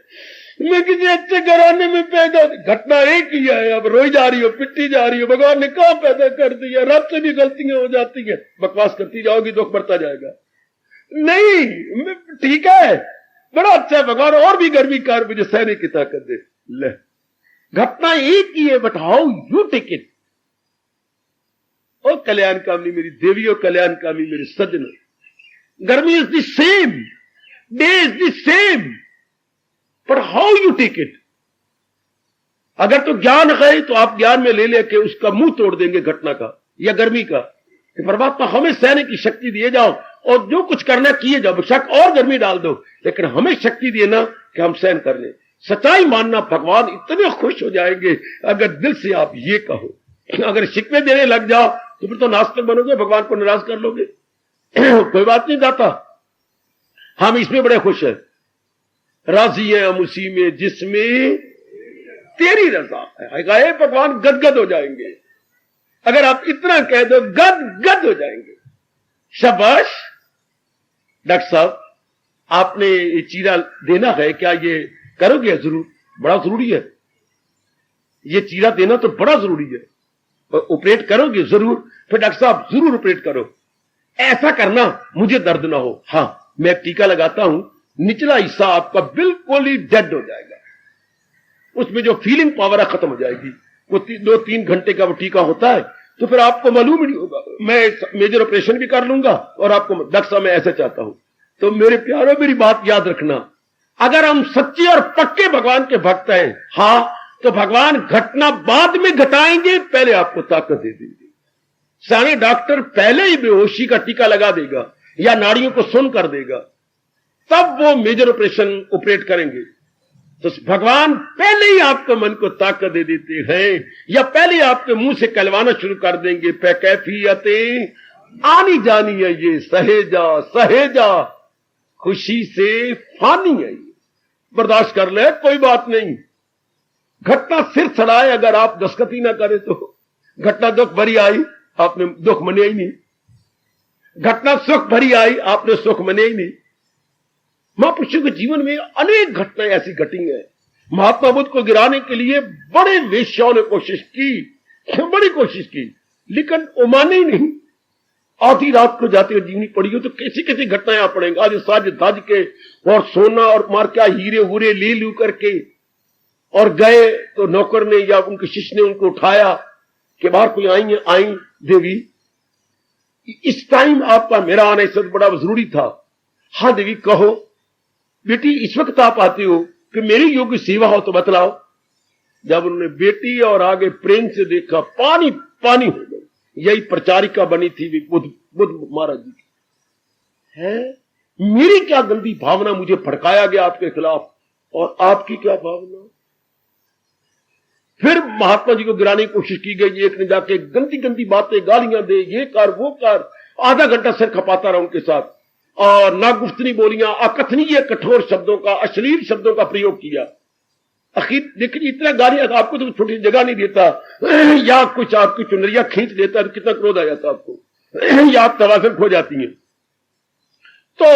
मैं किसी अच्छे घराने में पैदा। घटना एक ही है, अब रोई जा रही हो, पिट्टी जा रही हो, भगवान ने कहां पैदा कर दिया, रब से भी गलतियां हो जाती है। बकवास करती जाओगी दुख बढ़ता जाएगा। नहीं, ठीक है, बड़ा अच्छा है, भगवान और भी गर्मी कार मुझे सहने की ताकत दे। ले, घटना एक ही है, but how you take it. और कल्याण कामनी मेरी देवी और कल्याण कामनी मेरे सज्जन, गर्मी is the same, day is the same, पर हाउ यू टेक इट। अगर तो ज्ञान है तो आप ज्ञान में ले लेके उसका मुंह तोड़ देंगे घटना का या गर्मी का, कि परमात्मा हमें सहने की शक्ति दिए जाओ और जो कुछ करना किए जाओ, बेशक और गर्मी डाल दो, लेकिन हमें शक्ति देना कि हम सहन कर लें। सच्चाई मानना, भगवान इतने खुश हो जाएंगे अगर दिल से आप ये कहो। अगर शिकवे देने लग जाओ तो फिर तो नास्तिक बनोगे, भगवान को नाराज कर लोगे। कोई बात नहीं जाता, हम इसमें बड़े खुश हैं। राजी है हम उसी में जिसमें तेरी रजा है। भगवान गदगद हो जाएंगे अगर आप इतना कह दो, गदगद हो जाएंगे। शाबाश डॉक्टर साहब, आपने ये चीरा देना है, क्या ये करोगे? जरूर, बड़ा जरूरी है ये चीरा देना, तो बड़ा जरूरी है। ऑपरेट करोगे? जरूर। फिर डॉक्टर साहब जरूर ऑपरेट करो, ऐसा करना मुझे दर्द ना हो। हां, मैं टीका लगाता हूं, निचला हिस्सा आपका बिल्कुल ही डेड हो जाएगा, उसमें जो फीलिंग पावर है खत्म हो जाएगी। वो 2-3 घंटे का वो टीका होता है, तो फिर आपको मालूम ही नहीं होगा। मैं मेजर ऑपरेशन भी कर लूंगा और आपको, डॉक्टर साहब मैं ऐसा चाहता हूं। तो मेरे प्यारों, मेरी बात याद रखना, अगर हम सच्चे और पक्के भगवान के भक्त हैं, हां, तो भगवान घटना बाद में घटाएंगे, पहले आपको ताकत दे देंगे। सारे डॉक्टर पहले ही बेहोशी का टीका लगा देगा या नाड़ियों को सुन कर देगा, तब वो मेजर ऑपरेशन ऑपरेट करेंगे। तो भगवान पहले ही आपके मन को ताकत दे देते हैं, या पहले ही आपके मुंह से कहलवाना शुरू कर देंगे, पे कैफियतें आनी जानी है ये, सहेजा सहेजा खुशी से फानी है ये, बर्दाश्त कर ले, कोई बात नहीं। घटना सिर चढ़ाए, अगर आप दस्तखती ना करें तो घटना दुख भरी आई, आपने दुख मने ही नहीं। घटना सुख भरी आई, आपने सुख मने ही नहीं। महापुरुषों के जीवन में अनेक घटनाएं ऐसी घटी हैं। महात्मा बुद्ध को गिराने के लिए बड़े वेश्याओं ने कोशिश की, बड़ी कोशिश की, लेकिन वो माने ही नहीं। आधी रात को जाते हुए जीवनी पड़ी हो तो कैसी कैसी घटनाएं आप पड़ेंगे। आज साज धाज के और सोना और मार क्या हीरे हुरे ले लू करके और गए, तो नौकर ने या उनके शिष्य ने उनको उठाया कि बाहर कोई आई देवी, इस टाइम आपका मेरा आना इस वक्त बड़ा जरूरी था। हाँ देवी कहो बेटी, इस वक्त आप आते हो कि मेरी योग्य सेवा हो तो बतलाओ। जब उन्होंने बेटी और आगे प्रेम से देखा, पानी पानी हो गई। यही प्रचारिका बनी थी बुद्ध महाराज जी की। है मेरी क्या गंदी भावना, मुझे भड़काया गया आपके खिलाफ, और आपकी क्या भावना। फिर महात्मा जी को गिराने की कोशिश की गई। एक ने जाके गंदी गंदी बातें, गालियां दे, ये कर वो कर, आधा घंटा सिर खपाता रहा उनके साथ। और नागुफ्तनी बोलियां, अकथनीय कठोर शब्दों का, अश्लील शब्दों का प्रयोग किया। आखिर देखिए इतना गालियां, आपको तो छोटी जगह नहीं देता, या कुछ आपकी चुनरिया खींच देता तो कितना क्रोध आ जाता आपको, या आप तवाज़ुन खो जाती हैं। तो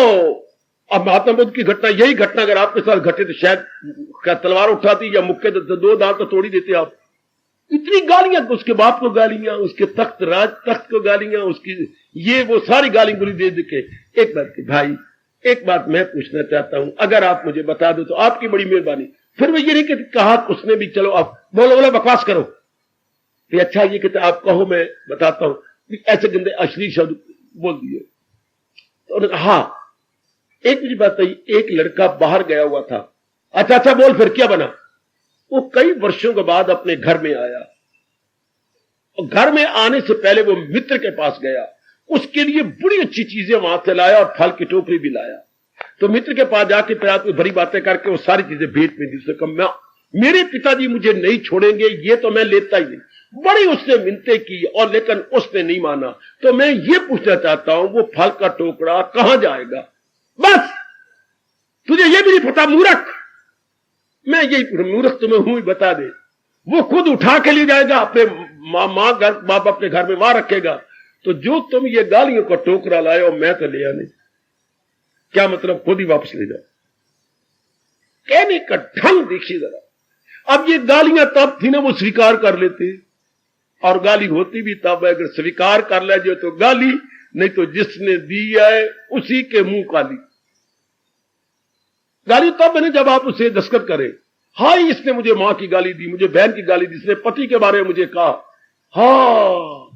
अब महात्मा बुद्ध की घटना, यही घटना अगर आपके साथ घटे तो शायद क्या तलवार उठाती या मुक्के दो दांत तो तोड़ ही देते आप। इतनी गालियां, उसके बाप को गालियां, उसके तख्त को गालियां, उसकी ये वो सारी गाली गुली दे दे के एक बात की, भाई एक बात मैं पूछना चाहता हूं, अगर आप मुझे बता दो तो आपकी बड़ी मेहरबानी। फिर वो ये नहीं कहते, कहा उसने भी, चलो आप बोलो बकवास करो, तो अच्छा ये कहते आप कहो मैं बताता हूं, ऐसे गंदे अश्लील शब्द बोल दिए। तो हाँ, एक मुझे बात आई, एक लड़का बाहर गया हुआ था। अच्छा बोल फिर क्या बना? वो कई वर्षों के बाद अपने घर में आया, और घर में आने से पहले वो मित्र के पास गया, उसके लिए बड़ी अच्छी चीजें वहां से लाया और फल की टोकरी भी लाया। तो मित्र के पास जाके फिर आपको बड़ी बातें करके वो सारी चीजें भेंट में दी। उसने कहा मेरे पिताजी मुझे नहीं छोड़ेंगे, ये तो मैं लेता ही नहीं। बड़ी उसने मिन्नतें की और लेकिन उसने नहीं माना। तो मैं ये पूछना चाहता हूं, वो फल का टोकरा कहां जाएगा? बस तुझे ये भी नहीं पता मूर्ख? मैं यही मूर्ख तुम्हें हूं ही, बता दे। वो खुद उठा के ले जाएगा, अपने माँ बाप अपने घर में वहां रखेगा। तो जो तुम ये गालियों का टोकरा लाए हो, मैं तो लिया नहीं, क्या मतलब? खुद ही वापस ले जाओ। कहने का ढंग देखिए जरा। अब ये गालियां तब थी ना, वो स्वीकार कर लेते, और गाली होती भी तब है, अगर स्वीकार कर ले जो तो गाली, नहीं तो जिसने दी है उसी के मुंह काली। गाली तब बने जब आप उसे दस्तखत करें, हाँ इसने मुझे मां की गाली दी, मुझे बहन की गाली दी, इसने पति के बारे में मुझे कहा, हाँ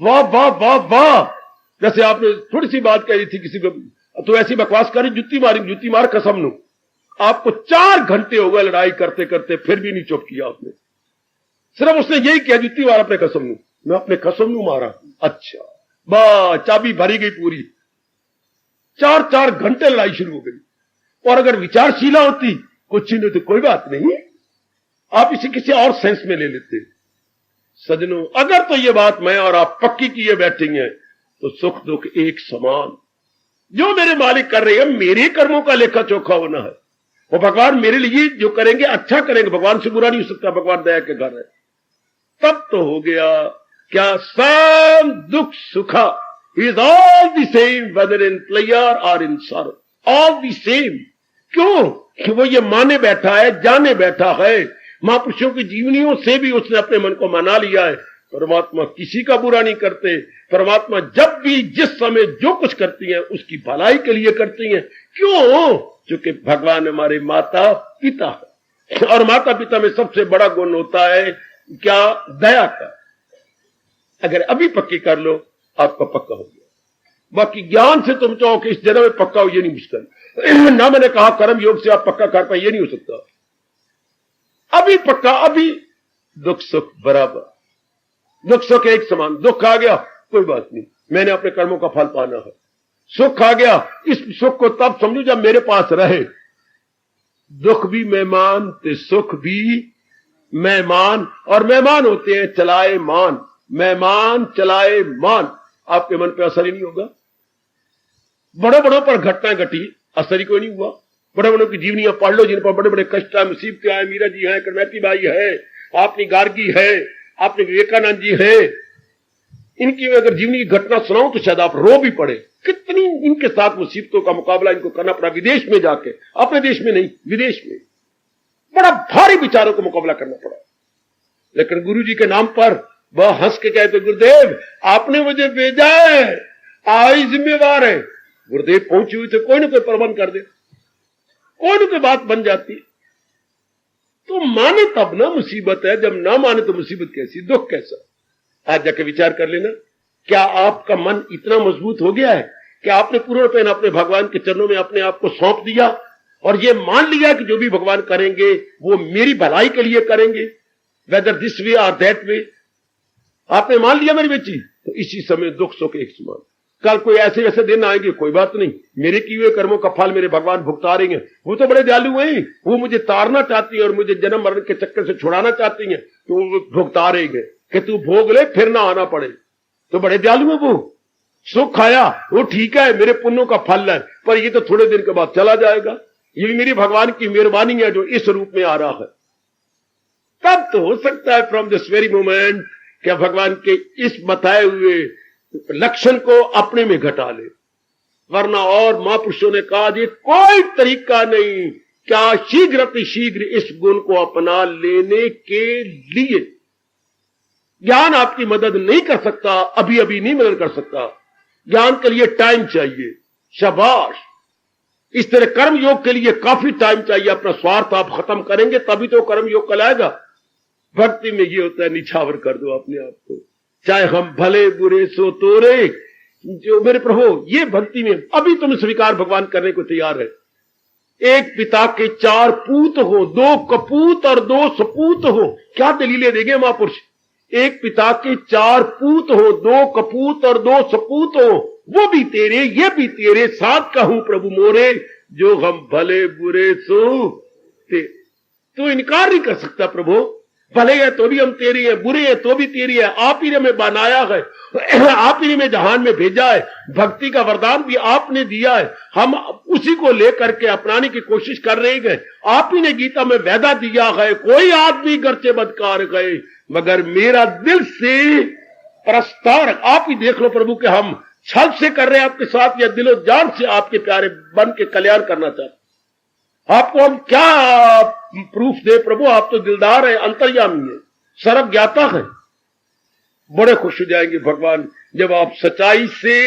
वाह वाह वाह वाह। जैसे आपने थोड़ी सी बात कही थी किसी को, तो ऐसी बकवास करी, जुत्ती मार कसम नु। आपको 4 घंटे हो गए लड़ाई करते करते, फिर भी नहीं चुप किया आपने। सिर्फ उसने यही किया, जुत्ती मार अपने कसम नु। मैं अपने कसम नु मारा। अच्छा बा, चाबी भरी गई पूरी। 4 घंटे लड़ाई शुरू हो गई। और अगर विचारशीला होती कुछ नहीं तो कोई बात नहीं, आप इसे किसी और सेंस में ले लेते। सजनों, अगर तो ये बात मैं और आप पक्की किए बैठेंगे तो सुख दुख एक समान। जो मेरे मालिक कर रहे हैं, मेरे कर्मों का लेखा चोखा होना है। वो भगवान मेरे लिए जो करेंगे अच्छा करेंगे, भगवान से बुरा नहीं हो सकता, भगवान दया के घर है। तब तो हो गया क्या, सम दुख सुखा is all the same weather in pleasure और in sorrow, all the same. क्यों? कि वो ये माने बैठा है, जाने बैठा है, महापुरुषों की जीवनियों से भी उसने अपने मन को मना लिया है। परमात्मा किसी का बुरा नहीं करते। परमात्मा जब भी जिस समय जो कुछ करती हैं उसकी भलाई के लिए करती हैं। क्यों? क्योंकि भगवान हमारे माता पिता है, और माता पिता में सबसे बड़ा गुण होता है क्या? दया का। अगर अभी पक्की कर लो, आपका पक्का हो गया। बाकी ज्ञान से तुम चाहो कि इस जन्म में पक्का हो, ये नहीं मुश्किल। ना मैंने कहा कर्म योग से आप पक्का कर पाए, ये नहीं हो सकता। अभी पक्का, अभी दुख सुख बराबर, दुख सुख एक समान। दुख आ गया कोई बात नहीं, मैंने अपने कर्मों का फल पाना है। सुख आ गया, इस सुख को तब समझो जब मेरे पास रहे। दुख भी मेहमान ते सुख भी मेहमान, और मेहमान होते हैं चलाए मान। मेहमान चलाए मान, आपके मन पे असर ही नहीं होगा। बड़े बड़ों पर घटनाएं घटी, असर ही कोई नहीं हुआ। बड़े बड़ों की जीवनियां पढ़ लो, जिन पर बड़े बड़े कष्ट आए, मुसीबतें आए। मीरा जी हैं, करमैती बाई है, आपनी गार्गी है, आपने विवेकानंद जी है। इनकी अगर जीवनी की घटना सुनाऊं तो शायद आप रो भी पड़े। कितनी इनके साथ मुसीबतों का मुकाबला इनको करना पड़ा, विदेश में जाके, अपने देश में नहीं, विदेश में बड़ा भारी विचारों का मुकाबला करना पड़ा। लेकिन गुरु जी के नाम पर वह हंस के कहते, गुरुदेव आपने मुझे भेजा है, आई जिम्मेवार है। गुरुदेव पहुंची हुई थे, कोई ना कोई प्रबंध कर दे, कोई ना कोई बात बन जाती। तो माने तब ना मुसीबत है, जब ना माने तो मुसीबत कैसी, दुख कैसा। आज जाके विचार कर लेना, क्या आपका मन इतना मजबूत हो गया है कि आपने पूर्णपण अपने भगवान के चरणों में अपने आप को सौंप दिया और ये मान लिया कि जो भी भगवान करेंगे वो मेरी भलाई के लिए करेंगे, वेदर दिस वे और दैट वे। आपने मान लिया मेरी बेटी, तो इसी समय दुख सुख एक समान। कल कोई ऐसे वैसे दिन आएंगे, कोई बात नहीं, मेरे किए हुए कर्मों का फल मेरे भगवान भुगता रहे हैं। वो तो बड़े दयालु हैं, वो मुझे तारना चाहती है और मुझे जन्म मरण के चक्कर से छुड़ाना चाहती हैं, तो वो भुगता रहे हैं कि तू भोग ले फिर ना आना पड़े। तो बड़े दयालु है वो, सुख आया वो ठीक है, मेरे पुण्यों का फल है, पर ये तो थोड़े दिन के बाद चला जाएगा। ये भी मेरी भगवान की मेहरबानी है जो इस रूप में आ रहा है। तब तो हो सकता है फ्रॉम दिस वेरी मोमेंट क्या भगवान के इस बताए हुए लक्षण को अपने में घटा ले, वरना और महापुरुषों ने कहा ये कोई तरीका नहीं क्या शीघ्र अतिशीघ्र इस गुण को अपना लेने के लिए। ज्ञान आपकी मदद नहीं कर सकता, अभी अभी नहीं मदद कर सकता, ज्ञान के लिए टाइम चाहिए। शाबाश, इस तरह कर्म योग के लिए काफी टाइम चाहिए। अपना स्वार्थ आप खत्म करेंगे तभी तो कर्म योग कहलाएगा। भक्ति में ये होता है निछावर कर दो अपने आप को, चाहे हम भले बुरे सो तोरे। जो मेरे प्रभु ये भक्ति में अभी तुम स्वीकार भगवान करने को तैयार है। एक पिता के 4 पूत हो, 2 कपूत और 2 सपूत हो, क्या दलीलें देंगे महापुरुष। एक पिता के 4 पूत हो, 2 कपूत और 2 सपूत हो, वो भी तेरे ये भी तेरे, साथ कहूं प्रभु मोरे जो हम भले बुरे सो ते। तो इनकार नहीं कर सकता प्रभु, भले है तो भी हम तेरी है, बुरे है तो भी तेरी है। आप ही ने हमें बनाया है, आप ही ने हमें जहान में भेजा है, भक्ति का वरदान भी आपने दिया है, हम उसी को लेकर के अपनाने की कोशिश कर रहे हैं। आप ही ने गीता में वादा दिया है, कोई आदमी घर से बदकार गए मगर मेरा दिल से प्रस्तार। आप ही देख लो प्रभु कि हम छल से कर रहे हैं आपके साथ या दिलो जान से आपके प्यारे बन के कल्याण करना चाहते। आपको हम क्या प्रूफ दे प्रभु, आप तो दिलदार है, अंतर्यामी है, सर्व ज्ञाता है। बड़े खुश हो जाएंगे भगवान जब आप सच्चाई से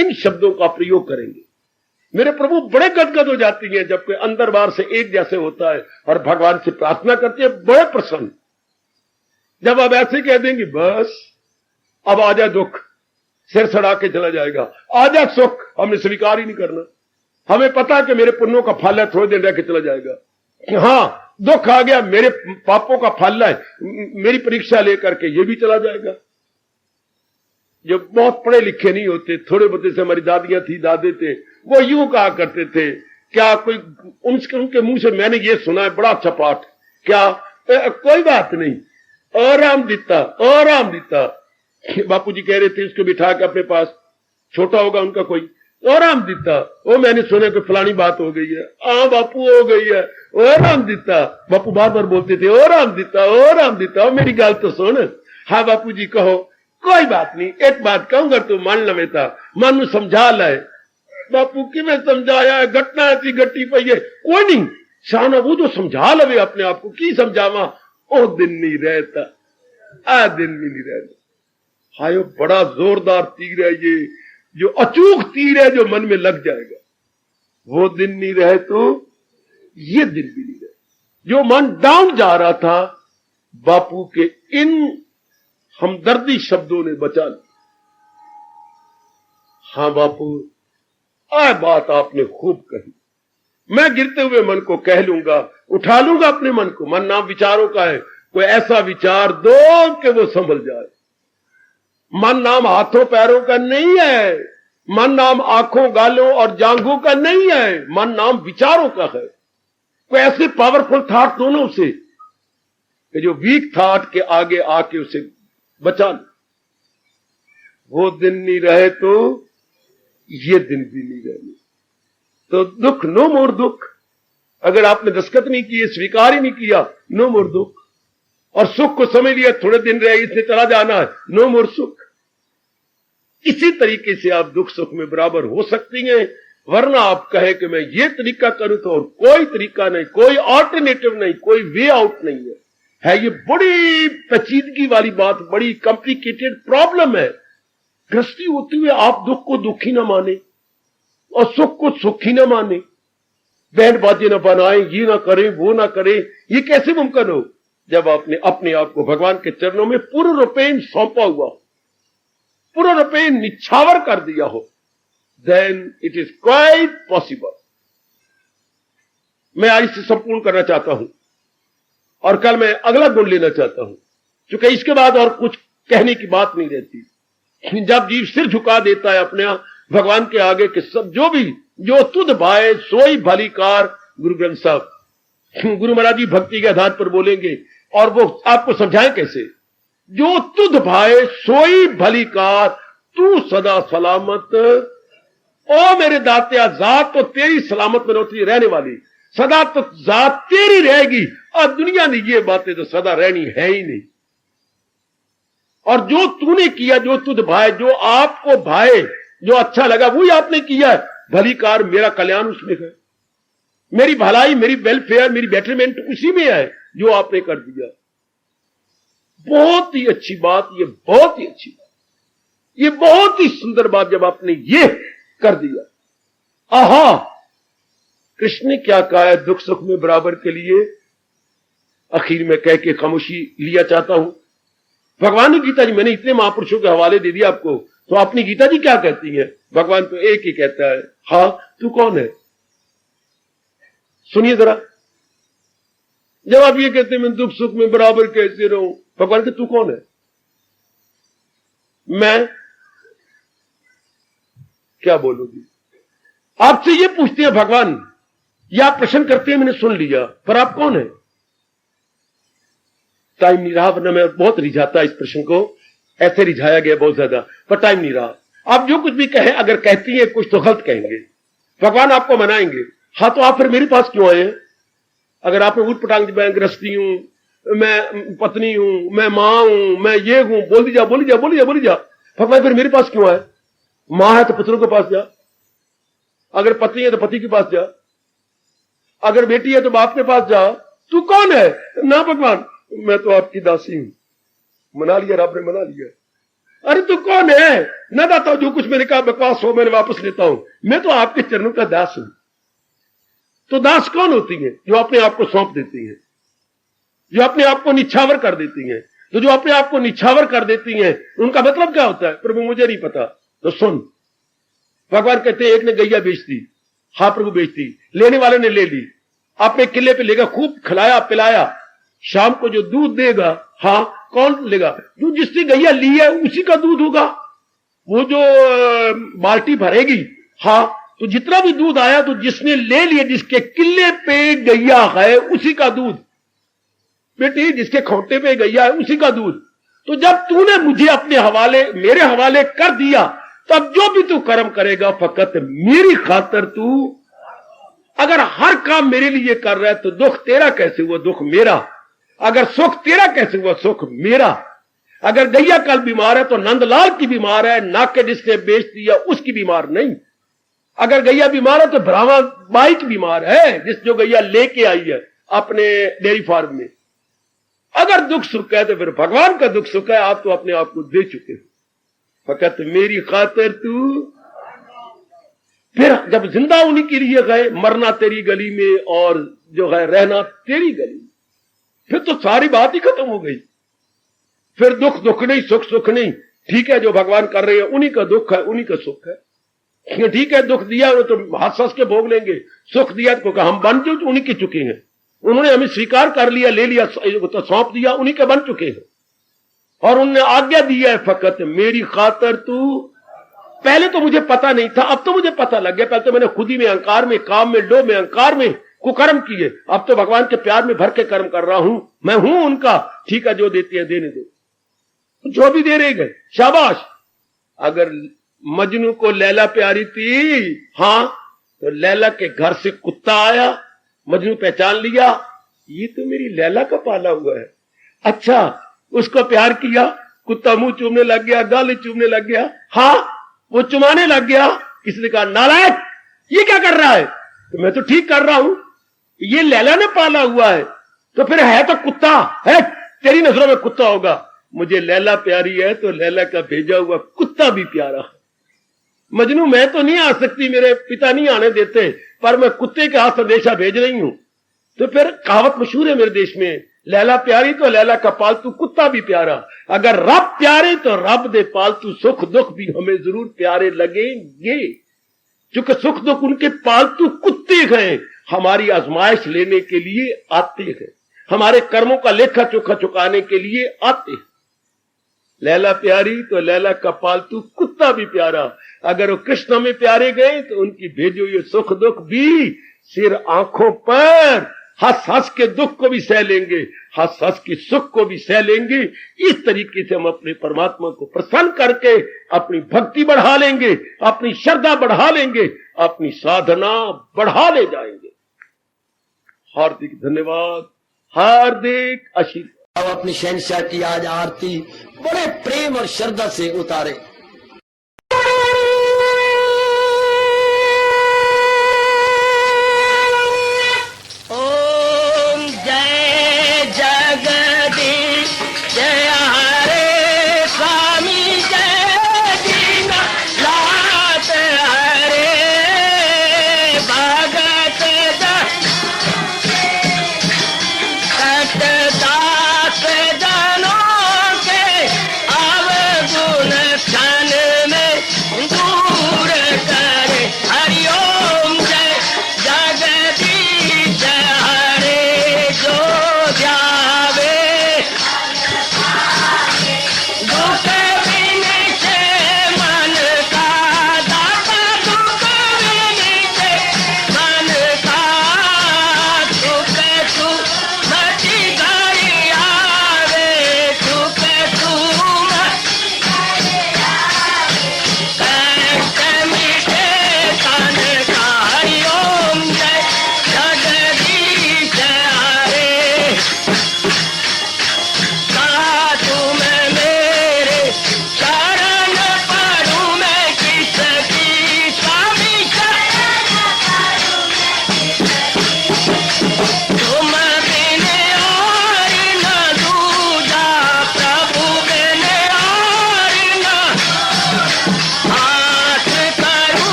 इन शब्दों का प्रयोग करेंगे। मेरे प्रभु बड़े गदगद हो जाती हैं जब कोई अंदर बाहर से एक जैसे होता है और भगवान से प्रार्थना करते हैं, बड़े प्रसन्न। जब आप ऐसे कह देंगे बस अब आजा दुख, सिर सड़ा के चला जाएगा, आजा सुख, हमने स्वीकार ही नहीं करना। हमें पता है कि मेरे पुण्यों का फल है, थोड़े दिन रह के चला जाएगा। हाँ दुख आ गया, मेरे पापों का फल है, मेरी परीक्षा लेकर के ये भी चला जाएगा। जो बहुत पढ़े लिखे नहीं होते, थोड़े बहुत से हमारी दादियां थी, दादे थे, वो यूं कहा करते थे, क्या कोई उनके मुंह से मैंने ये सुना है, बड़ा अच्छा पाठ, क्या कोई बात नहीं, आराम दिता, आराम दिता। बापूजी कह रहे थे उसको बिठा के अपने पास, छोटा होगा उनका कोई, आराम दिता, वो मैंने सुना कि फलानी बात हो गई है, हाँ बापू हो गई है, आराम दिता। बापू बार बार बोलते थे आराम दिता, आराम दिता, मेरी गाल तो सुन। हाँ बापू जी कहो, कोई बात नहीं, एक बात कहूंगा तू मान लवेता, मन समझा लाए। बापू की मैं समझाया है, घटना ऐसी घटी पई है, कोई नहीं शाना वो जो समझा लवे अपने आप को, की समझावा, ओ दिन नहीं रहता, आ दिन भी नहीं रहता। हायो बड़ा जोरदार तीर है ये, जो अचूक तीर है जो मन में लग जाएगा। वो दिन नहीं रहे तो ये दिन भी नहीं रहे। जो मन डाउन जा रहा था, बापू के इन हमदर्दी शब्दों ने बचा लिया। हाँ बापू, आ बात आपने खूब कही, मैं गिरते हुए मन को कह लूंगा, उठा लूंगा अपने मन को। मन नाम विचारों का है, कोई ऐसा विचार दो कि वो संभल जाए। मन नाम हाथों पैरों का नहीं है, मन नाम आंखों गालों और जांघों का नहीं है, मन नाम विचारों का है। कोई ऐसे पावरफुल थॉट दोनों से कि जो वीक थॉट के आगे आके उसे बचा ले। वो दिन नहीं रहे तो ये दिन भी नहीं रहे तो दुख, नो मोर दुख। अगर आपने दस्तखत नहीं किए, स्वीकार ही नहीं किया, नो मोर दुख। और सुख को समझ लिया थोड़े दिन रहे, इससे चला जाना है, नो मोर सुख। इसी तरीके से आप दुख सुख में बराबर हो सकती हैं, वरना आप कहे कि मैं ये तरीका करूं तो और कोई तरीका नहीं, कोई ऑल्टरनेटिव नहीं, कोई वे आउट नहीं है। ये बड़ी पेचीदगी वाली बात, बड़ी कॉम्प्लिकेटेड प्रॉब्लम है। गृहस्थी होते हुए आप दुख को दुख ही ना माने और सुख को सुख ही ना माने, बैंड बाजे ना बनाए, ये ना करें वो ना करें, ये कैसे मुमकिन हो जब आपने अपने आप को भगवान के चरणों में पूर्ण रूपेण सौंपा हुआ, पूर्ण रूपेण निछावर कर दिया हो, then it is quite possible. मैं आज से संपूर्ण करना चाहता हूं और कल मैं अगला गुण लेना चाहता हूं, क्योंकि इसके बाद और कुछ कहने की बात नहीं रहती। जब जीव सिर झुका देता है अपने भगवान के आगे कि सब जो तुध भाए सोई भली कार, गुरु ग्रंथ साहब, गुरु महाराज जी भक्ति के आधार पर बोलेंगे और वो आपको समझाएं कैसे। जो तुध भाए सोई भली कार, तू सदा सलामत, ओ मेरे दातिया जात तो तेरी सलामत में होती रहने वाली, सदा तो जात तेरी रहेगी, और दुनिया में ये बातें तो सदा रहनी है ही नहीं। और जो तूने किया, जो तुझ भाए, जो आपको भाए, जो अच्छा लगा वही आपने किया है। भली कार मेरा कल्याण उसमें है, मेरी भलाई, मेरी वेलफेयर, मेरी बेटरमेंट उसी में है जो आपने कर दिया। बहुत ही अच्छी बात, ये बहुत ही अच्छी बात, ये बहुत ही सुंदर बात जब आपने ये कर दिया। आहा, कृष्ण ने क्या कहा है दुख सुख में बराबर के लिए, आखिर में कह के खामोशी लिया चाहता हूं। भगवान ने गीता जी, मैंने इतने महापुरुषों के हवाले दे दिया आपको, तो अपनी गीता जी क्या कहती है? भगवान तो एक ही कहता है, हाँ तू कौन है? सुनिए जरा, जब आप ये कहते हैं मैं दुख सुख में बराबर कैसे रहूं, भगवान के तू कौन है? मैं क्या बोलूंगी? आपसे ये पूछते हैं भगवान, या आप प्रश्न करते हैं, मैंने सुन लिया, पर आप कौन है? टाइम नहीं रहा, वरना मैं बहुत रिझाता इस प्रश्न को, ऐसे रिझाया गया बहुत ज्यादा, पर टाइम नहीं रहा। आप जो कुछ भी कहें, अगर कहती है कुछ तो गलत कहेंगे, भगवान आपको मनाएंगे। हाँ तो आप फिर मेरे पास क्यों आए? अगर आपने ऊट पटांग, मैं गृहस्थी हूं, मैं पत्नी हूं, मैं मां हूं, मैं ये हूं, बोल दीजा बोली जा बोली जा बोली जा, भगवान फिर मेरे पास क्यों आए? मां है तो पुत्रों के पास जा, अगर पत्नी है तो पति के पास जा, अगर बेटी है तो बाप के पास जा। तू कौन है? ना भगवान, मैं तो आपकी दासी हूं। मना लिया, रब ने मना लिया। अरे तू कौन है? ना दाता, जो कुछ मैंने कहा बकवास हो, मैंने वापस लेता हूं, मैं तो आपके चरणों का दास हूं। तो दास कौन होती है? जो अपने आप को सौंप देती है, जो अपने आप को निछावर कर देती है। तो जो अपने आप को निछावर कर देती है, उनका मतलब क्या होता है? प्रभु मुझे नहीं पता। तो सुन, भगवान कहते हैं एक ने गैया बेच दी, हाँ प्रभु बेच दी, लेने वाले ने ले ली, अपने किले पे लेगा, खूब खिलाया पिलाया, शाम को जो दूध देगा, हाँ कौन लेगा? जो जिससे गैया ली है उसी का दूध होगा। वो जो बाल्टी भरेगी, हाँ तो जितना भी दूध आया तो जिसने ले लिया, जिसके किले पे गैया है उसी का दूध, बेटी जिसके खोटे पे गैया है उसी का दूध। तो जब तूने मुझे अपने हवाले, मेरे हवाले कर दिया, तब जो भी तू कर्म करेगा फकत मेरी खातर तू, अगर हर काम मेरे लिए कर रहा है तो दुख तेरा कैसे हुआ? दुख मेरा। अगर सुख तेरा कैसे हुआ? सुख मेरा। अगर गैया कल बीमार है तो नंदलाल की बीमार है, ना के जिसने बेच दिया उसकी बीमार नहीं। अगर गैया बीमार है तो ब्राह्मण बाई की बीमार है, जिस जो गैया लेके आई है अपने डेयरी फार्म में। अगर दुख सुख है तो फिर भगवान का दुख सुख है, आप तो अपने आप को दे चुके हो, फकत मेरी खातिर तू। फिर जब जिंदा उन्हीं के लिए गए, मरना तेरी गली में और जो है रहना तेरी गली में, फिर तो सारी बात ही खत्म हो गई। फिर दुख दुख नहीं, सुख सुख नहीं। ठीक है, जो भगवान कर रहे हैं उन्हीं का दुख है, उन्हीं का सुख है। ठीक है, दुख दिया वो तो हाथ सस के भोग लेंगे, सुख दिया तो हम बन जो उन्हीं के चुके हैं, उन्होंने हमें स्वीकार कर लिया, ले लिया, तो सौंप दिया, उन्हीं के बन चुके हैं। और उन्होंने आज्ञा दी है फकत मेरी खातर तू। पहले तो मुझे पता नहीं था, अब तो मुझे पता लग गया। पहले तो मैंने खुद ही में, अहंकार में, काम में, लोभ में, अहंकार में कुकर्म किए, अब तो भगवान के प्यार में भर के कर्म कर रहा हूं। मैं हूं उनका, ठीक है, जो देती है देने दो, जो भी दे रहे गए शाबाश। अगर मजनू को लैला प्यारी थी, हाँ तो लैला के घर से कुत्ता आया, मजनू पहचान लिया, ये तो मेरी लैला का पाला हुआ है। अच्छा, उसको प्यार किया, कुत्ता मुंह चूमने लग गया, गाली चूमने लग गया, हाँ वो चुमाने लग गया। किसी ने कहा नालायक ये क्या कर रहा है? तो मैं तो ठीक कर रहा हूं, ये लैला ने पाला हुआ है, तो फिर है तो कुत्ता है, तेरी नजरों में कुत्ता होगा। मुझे लैला प्यारी है तो लैला का भेजा हुआ कुत्ता भी प्यारा। मजनू मैं तो नहीं आ सकती, मेरे पिता नहीं आने देते, पर मैं कुत्ते के हाथ संदेशा भेज रही हूं। तो फिर कहावत मशहूर है मेरे देश में, लैला प्यारी तो लैला का पालतू कुत्ता भी प्यारा। अगर रब प्यारे तो रब दे पालतू सुख दुख भी हमें जरूर प्यारे लगेंगे, क्योंकि सुख दुख उनके पालतू कुत्ते हैं, हमारी आजमाइश लेने के लिए आते हैं, हमारे कर्मों का लेखा चोखा चुकाने के लिए आते हैं। लैला प्यारी तो लैला का पालतू कुत्ता भी प्यारा। अगर वो कृष्ण में प्यारे गए तो उनकी भेजे हुए सुख दुख भी सिर आंखों पर हंस हंस के दुख को भी सह लेंगे, हंस हंस के सुख को भी सह लेंगे। इस तरीके से हम अपने परमात्मा को प्रसन्न करके अपनी भक्ति बढ़ा लेंगे, अपनी श्रद्धा बढ़ा लेंगे, अपनी साधना बढ़ा ले जाएंगे। हार्दिक धन्यवाद, हार्दिक आशीर्वाद। अब अपनी शहंशाह की आज आरती बड़े प्रेम और श्रद्धा से उतारे। ओम जय जगदीश जय हरे स्वामी जय दीनानाथ हरे भगत दास जनों के अवगुण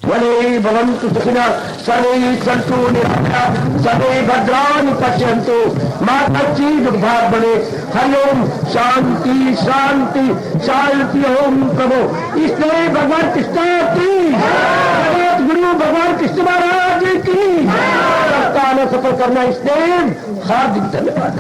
वने भवन्तु सुखिनः सर्वे सन्तु निरामयाः सर्वे भद्राणि पश्यन्तु मा कश्चित् दुर्भाग् भवेत्। हरि ओम शांति शांति शांति। ओम प्रभु इसलिए भगवान कृष्ण की जगत गुरु भगवान कृष्ण महाराज की सफल करना इसलिए हार्दिक धन्यवाद।